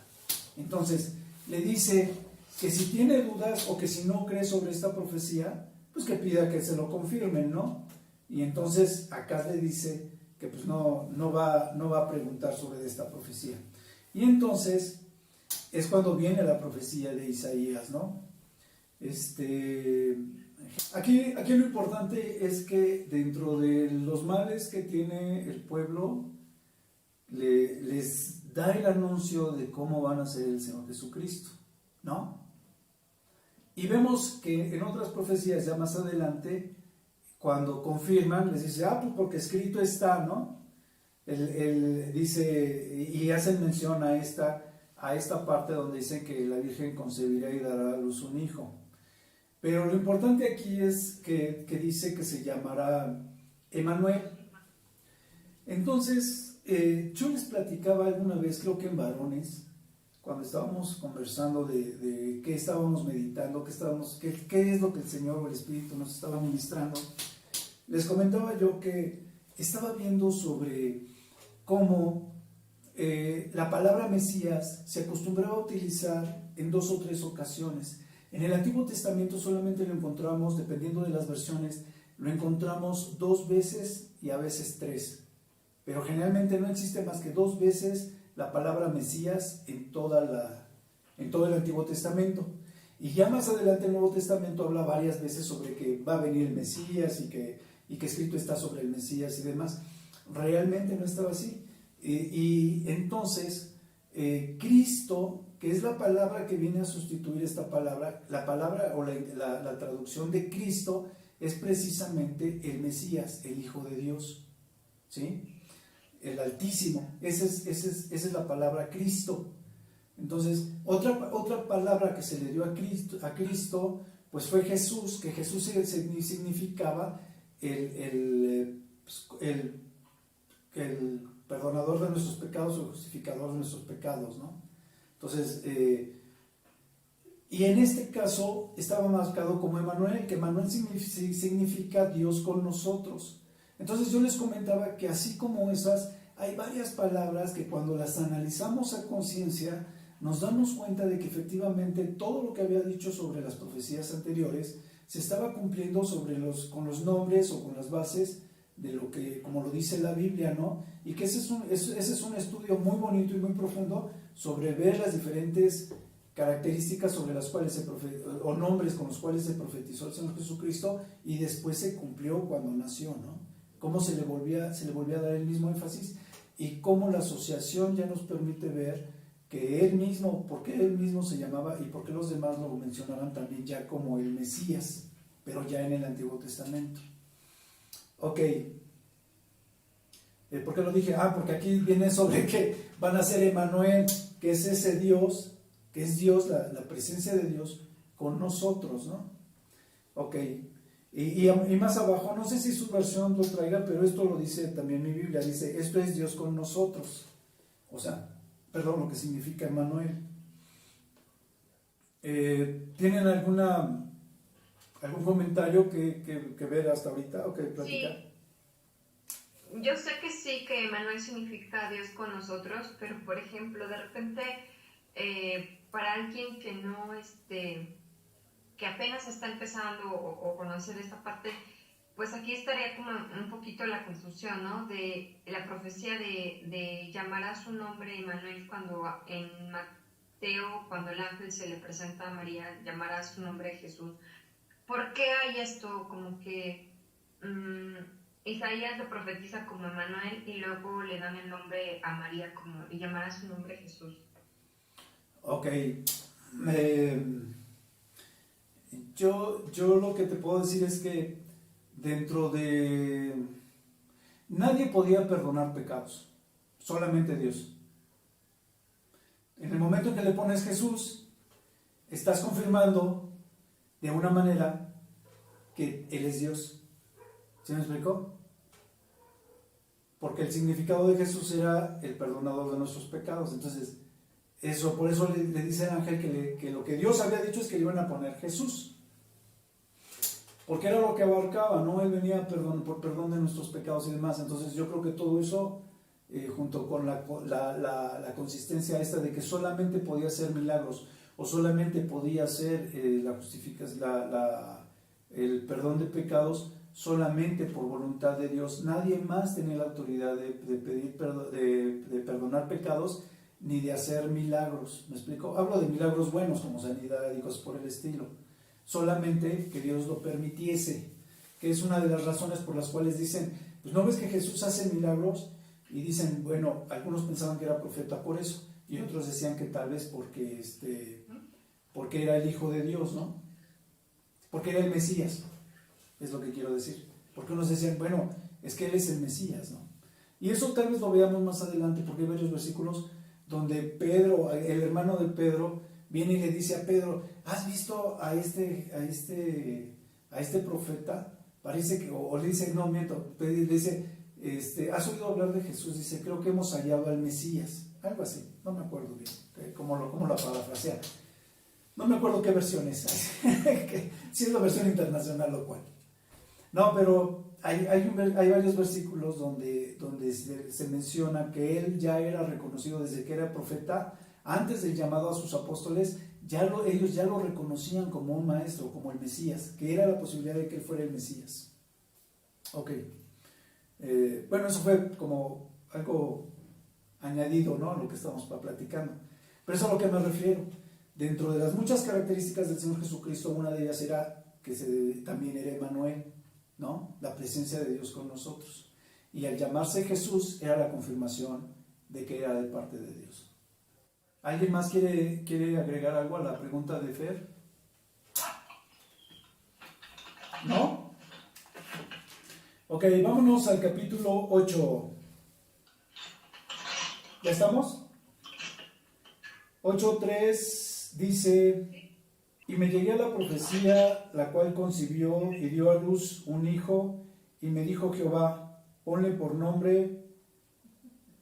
Entonces le dice que si tiene dudas o que si no cree sobre esta profecía, pues que pida que se lo confirmen, ¿no? Y entonces Acaz le dice que pues no va a preguntar sobre esta profecía. Y entonces es cuando viene la profecía de Isaías, ¿no? Aquí lo importante es que dentro de los males que tiene el pueblo, les da el anuncio de cómo van a ser el Señor Jesucristo, ¿no? Y vemos que en otras profecías ya más adelante, cuando confirman, les dice, pues porque escrito está, ¿no? Él dice, y hacen mención a esta parte donde dice que la Virgen concebirá y dará a luz un hijo. Pero lo importante aquí es que dice que se llamará Emmanuel. Entonces, yo les platicaba alguna vez, creo que en Varones, cuando estábamos conversando de qué estábamos meditando, qué es lo que el Señor o el Espíritu nos estaba ministrando, les comentaba yo que estaba viendo sobre cómo la palabra Mesías se acostumbraba a utilizar en 2 o 3 ocasiones. En el Antiguo Testamento solamente lo encontramos, dependiendo de las versiones, lo encontramos 2 veces y a veces 3. Pero generalmente no existe más que 2 veces la palabra Mesías en todo el Antiguo Testamento. Y ya más adelante el Nuevo Testamento habla varias veces sobre que va a venir el Mesías y que escrito está sobre el Mesías y demás. Realmente no estaba así. Y entonces, Cristo, que es la palabra que viene a sustituir esta palabra, la palabra o la traducción de Cristo es precisamente el Mesías, el Hijo de Dios, ¿sí? El Altísimo, esa es la palabra Cristo. Entonces, otra palabra que se le dio a Cristo, pues fue Jesús, que Jesús significaba el perdonador de nuestros pecados o el justificador de nuestros pecados, ¿no? Entonces, y en este caso estaba marcado como Emmanuel, que Emmanuel significa Dios con nosotros. Entonces yo les comentaba que así como esas, hay varias palabras que cuando las analizamos a conciencia, nos damos cuenta de que efectivamente todo lo que había dicho sobre las profecías anteriores se estaba cumpliendo con los nombres o con las bases de lo que, como lo dice la Biblia, ¿no? Y que ese es un estudio muy bonito y muy profundo sobre ver las diferentes características sobre las cuales o nombres con los cuales se profetizó el Señor Jesucristo y después se cumplió cuando nació, ¿no? Cómo se le volvía a dar el mismo énfasis y cómo la asociación ya nos permite ver que Él mismo, por qué Él mismo se llamaba y por qué los demás lo mencionaban también ya como el Mesías, pero ya en el Antiguo Testamento. Ok. ¿Por qué lo dije? Porque aquí viene sobre que van a ser Emmanuel, que es ese Dios, que es Dios, la presencia de Dios con nosotros, ¿no? Ok. Y más abajo, no sé si su versión lo traiga, pero esto lo dice también mi Biblia, dice, esto es Dios con nosotros. O sea, perdón, lo que significa Emmanuel. ¿Tienen algún comentario que ver hasta ahorita o que platicar? Sí. Yo sé que sí, que Emmanuel significa Dios con nosotros, pero por ejemplo, de repente, para alguien que no, que apenas está empezando o conocer esta parte, pues aquí estaría como un poquito la confusión, ¿no? De la profecía de llamará su nombre Emmanuel cuando en Mateo, cuando el ángel se le presenta a María, llamará su nombre Jesús. ¿Por qué hay esto? Como que Isaías lo profetiza como Emmanuel y luego le dan el nombre a María y llamará su nombre Jesús. Ok. Yo lo que te puedo decir es que dentro de... Nadie podía perdonar pecados, solamente Dios. En el momento en que le pones Jesús, estás confirmando de una manera que Él es Dios. ¿Sí me explicó? Porque el significado de Jesús era el perdonador de nuestros pecados. Entonces, por eso le dice el ángel que lo que Dios había dicho es que le iban a poner Jesús. Porque era lo que abarcaba, ¿no? Él venía por perdón de nuestros pecados y demás. Entonces yo creo que todo eso, junto con la consistencia esta de que solamente podía hacer milagros o solamente podía hacer el perdón de pecados, solamente por voluntad de Dios. Nadie más tenía la autoridad de perdonar pecados ni de hacer milagros. ¿Me explico? Hablo de milagros buenos como sanidad y cosas por el estilo. Solamente que Dios lo permitiese, que es una de las razones por las cuales dicen, pues no ves que Jesús hace milagros, y dicen, bueno, algunos pensaban que era profeta por eso, y otros decían que tal vez porque era el Hijo de Dios, ¿no? Porque era el Mesías, es lo que quiero decir. Porque unos decían, bueno, es que Él es el Mesías, ¿no? Y eso tal vez lo veamos más adelante, porque hay varios versículos donde Pedro, el hermano de Pedro, viene y le dice a Pedro, ¿has visto a este profeta? Parece que, o le dice, no, miento, le dice, ¿has oído hablar de Jesús? Dice, creo que hemos hallado al Mesías, algo así, no me acuerdo bien, cómo la parafrasea. No me acuerdo qué versión es, si es la versión internacional o cuál. No, pero hay varios versículos donde se menciona que él ya era reconocido desde que era profeta. Antes del llamado a sus apóstoles, ellos ya lo reconocían como un maestro, como el Mesías, que era la posibilidad de que él fuera el Mesías. Ok. Bueno, eso fue como algo añadido, ¿no?, a lo que estamos platicando. Pero eso es a lo que me refiero. Dentro de las muchas características del Señor Jesucristo, una de ellas era que también era Emmanuel, ¿no?, la presencia de Dios con nosotros. Y al llamarse Jesús era la confirmación de que era de parte de Dios. ¿Alguien más quiere agregar algo a la pregunta de Fer? ¿No? Ok, vámonos al capítulo 8. ¿Ya estamos? 8:3 dice: y me llegué a la profecía, la cual concibió y dio a luz un hijo, y me dijo Jehová, ponle por nombre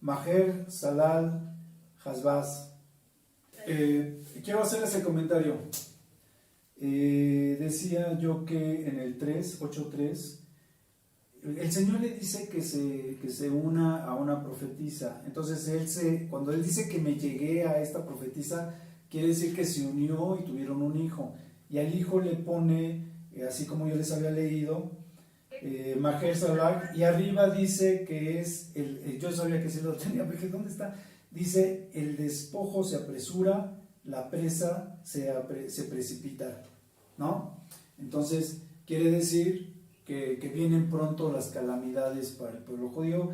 Maher Salal Hasbaz. Quiero hacer ese comentario. Decía yo que en el 8:3, el Señor le dice que se una a una profetisa. Entonces cuando Él dice que me llegué a esta profetisa, quiere decir que se unió y tuvieron un hijo. Y al hijo le pone, así como yo les había leído, Maher Salal, y arriba dice que es, yo sabía que se lo tenía, porque ¿dónde está? Dice, el despojo se apresura, la presa se precipita, ¿no? Entonces, quiere decir que vienen pronto las calamidades para el pueblo judío,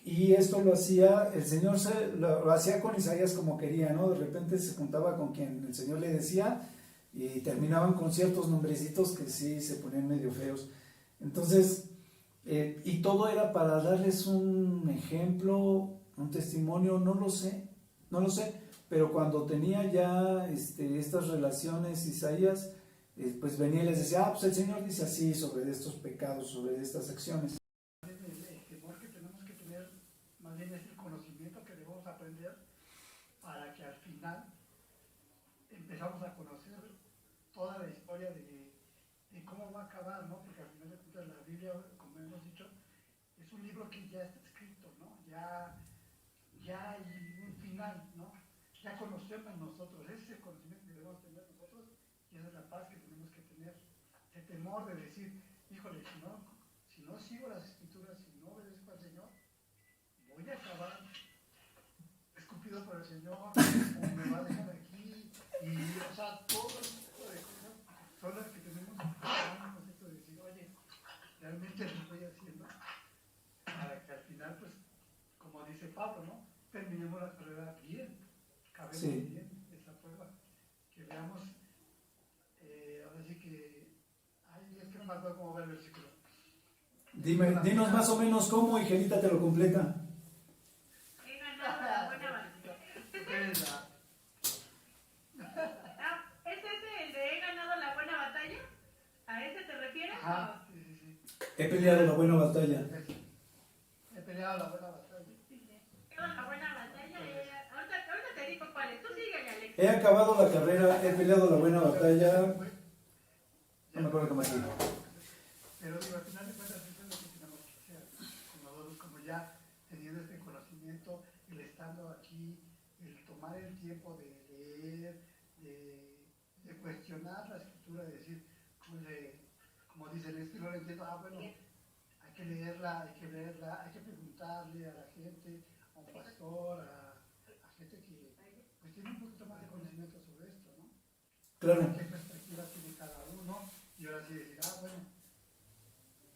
y esto lo hacía, el Señor lo hacía con Isaías como quería, ¿no? De repente se juntaba con quien el Señor le decía, y terminaban con ciertos nombrecitos que sí se ponían medio feos. Entonces, y todo era para darles un ejemplo, un testimonio, no lo sé, pero cuando tenía ya estas relaciones Isaías, pues venía y les decía, pues el Señor dice así sobre estos pecados, sobre estas acciones. El temor que tenemos que tener, más bien es el conocimiento que debemos aprender para que al final empezamos a conocer toda la historia de cómo va a acabar, ¿no? Porque al final de cuentas la Biblia, como hemos dicho, es un libro que ya está escrito, ¿no? Ya hay un final, ¿no? Ya conocemos nosotros, ese es el conocimiento que debemos tener nosotros, y esa es la paz que tenemos que tener. El temor de decir, híjole, si no sigo las escrituras, si no obedezco al Señor, voy a acabar escupido por el Señor, o me va a dejar aquí, y, o sea, todo ese tipo de cosas son las que tenemos que preocuparnos, esto de decir, oye, realmente lo estoy haciendo, para que al final, pues, como dice Pablo, ¿no?, terminemos la carrera bien, acabemos bien esa prueba, que veamos, ahora sí que, es que no me acuerdo cómo va el versículo. Dinos más o menos cómo, y Gelita te lo completa. He ganado la buena batalla. ¿Es ese el de he ganado la buena batalla? ¿A ese te refieres? Ajá, sí. He peleado la buena batalla. He peleado la buena batalla. La buena batalla. Ahorita te digo cuál es. Tú síguele, Alex. He acabado la carrera, he peleado la buena batalla. No me acuerdo cómo decirlo. Pero digo, al final de cuentas, eso es lo que tenemos que hacer, como ya teniendo este conocimiento, el estando aquí, el tomar el tiempo de leer, de cuestionar la escritura, de decir, como dicen, es que no lo entiendo, bueno, hay que leerla, hay que preguntarle a la gente, a un pastor, a gente que pues tiene un poquito más de conocimiento sobre esto, ¿no? Claro. ¿Qué perspectiva tiene cada uno? Y ahora sí decir, bueno,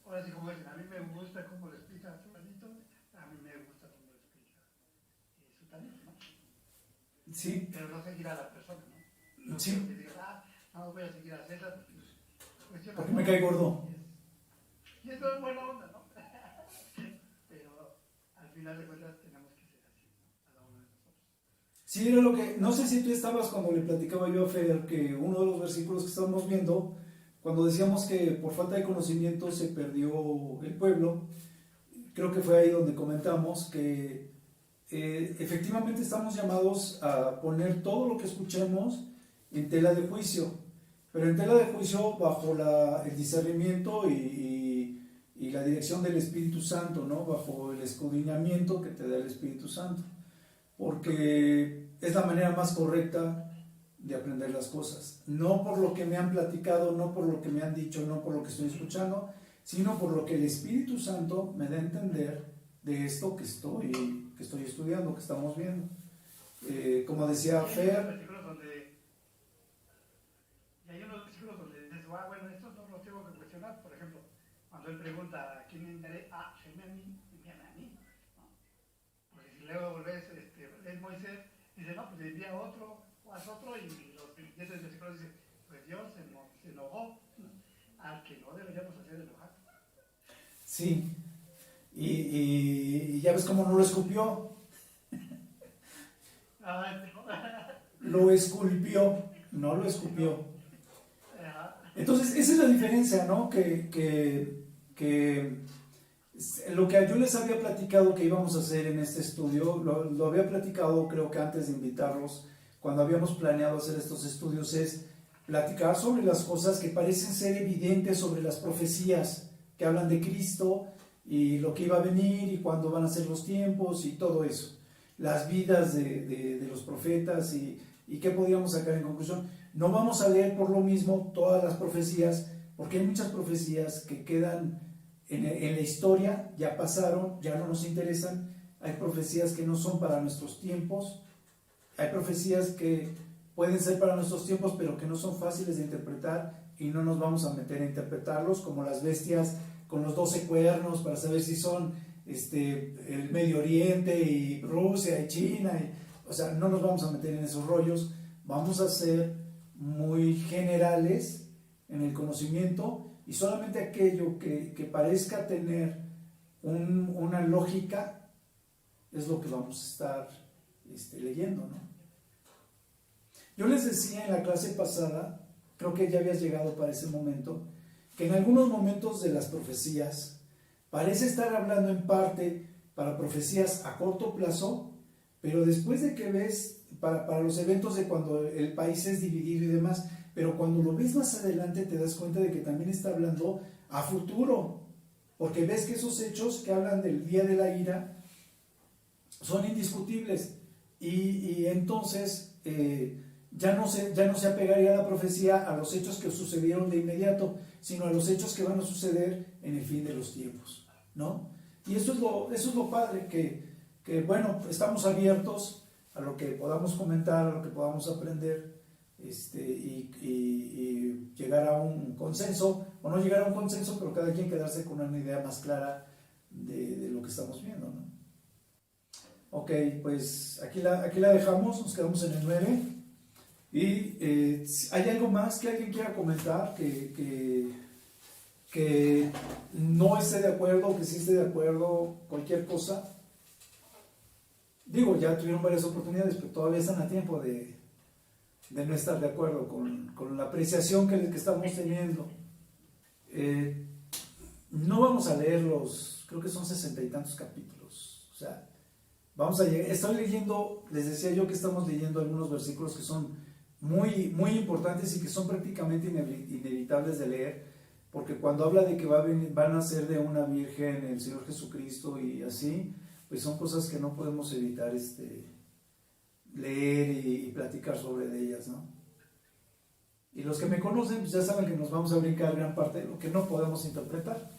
ahora sí como dicen, a mí me gusta cómo lo explica fulanito, a mí me gusta cómo lo explica sutanito, ¿no? Sí. Pero no seguir a la persona, ¿no? No Sí. quiero que digas, no voy a seguir a César, Porque me cae gordo. Y eso es buena onda, ¿no? Pero al final de cuentas tenemos que ser así, ¿no? Cada uno de nosotros. Sí, era lo que, no sé si tú estabas cuando le platicaba yo a Fer que uno de los versículos que estábamos viendo, cuando decíamos que por falta de conocimiento se perdió el pueblo, creo que fue ahí donde comentamos que efectivamente estamos llamados a poner todo lo que escuchemos en tela de juicio, pero en tela de juicio bajo el discernimiento y la dirección del Espíritu Santo, ¿no? Bajo el escudriñamiento que te da el Espíritu Santo, porque es la manera más correcta de aprender las cosas, no por lo que me han platicado, no por lo que me han dicho, no por lo que estoy escuchando, sino por lo que el Espíritu Santo me da a entender de esto que estoy estudiando, que estamos viendo. Como decía Fer, y hay unos versículos donde dices, bueno, estos no los tengo que cuestionar. Por ejemplo, cuando él pregunta, ¿a quién me enviaré? Envíame a mí, envíame a mí, ¿no? Porque si luego lees Moisés, dice, no, pues envía a otro, o haz otro, y los siguientes versículos dicen, pues Dios se enojó, ¿no? Al que no deberíamos hacer enojar. sí, y ya ves cómo no lo escupió, lo esculpió, no lo escupió. Entonces, esa es la diferencia, ¿no? Que lo que yo les había platicado que íbamos a hacer en este estudio, lo había platicado creo que antes de invitarlos, cuando habíamos planeado hacer estos estudios, es platicar sobre las cosas que parecen ser evidentes, sobre las profecías que hablan de Cristo y lo que iba a venir y cuándo van a ser los tiempos y todo eso, las vidas de los profetas y qué podríamos sacar en conclusión. No vamos a leer por lo mismo todas las profecías, porque hay muchas profecías que quedan en la historia, ya pasaron, ya no nos interesan. Hay profecías que no son para nuestros tiempos, hay profecías que pueden ser para nuestros tiempos, pero que no son fáciles de interpretar y no nos vamos a meter a interpretarlos, como las bestias con los 12 cuernos, para saber si son el Medio Oriente y Rusia y China, o sea, no nos vamos a meter en esos rollos. Vamos a ser muy generales en el conocimiento y solamente aquello que parezca tener una lógica es lo que vamos a estar leyendo, ¿no? Yo les decía en la clase pasada, creo que ya habías llegado para ese momento, que en algunos momentos de las profecías parece estar hablando en parte para profecías a corto plazo, pero después de que ves para los eventos de cuando el país es dividido y demás, pero cuando lo ves más adelante te das cuenta de que también está hablando a futuro, porque ves que esos hechos que hablan del día de la ira son indiscutibles y entonces ya no se apegaría a la profecía a los hechos que sucedieron de inmediato, sino a los hechos que van a suceder en el fin de los tiempos, ¿no? Y eso es lo padre, que bueno, estamos abiertos a lo que podamos comentar, a lo que podamos aprender, y llegar a un consenso, o no llegar a un consenso, pero cada quien quedarse con una idea más clara de lo que estamos viendo, ¿no? Ok, pues aquí la dejamos, nos quedamos en el 9. Y ¿hay algo más que alguien quiera comentar que no esté de acuerdo, que sí esté de acuerdo, cualquier cosa? Digo, ya tuvieron varias oportunidades, pero todavía están a tiempo de no estar de acuerdo con la apreciación que estamos teniendo. No vamos a leer creo que son 60 y tantos capítulos. O sea, vamos a llegar, estoy leyendo, les decía yo que estamos leyendo algunos versículos que son muy, muy importantes y que son prácticamente inevitables de leer, porque cuando habla de que van a ser de una virgen el Señor Jesucristo y así, pues son cosas que no podemos evitar leer y platicar sobre ellas, ¿no? Y los que me conocen pues ya saben que nos vamos a brincar gran parte de lo que no podemos interpretar.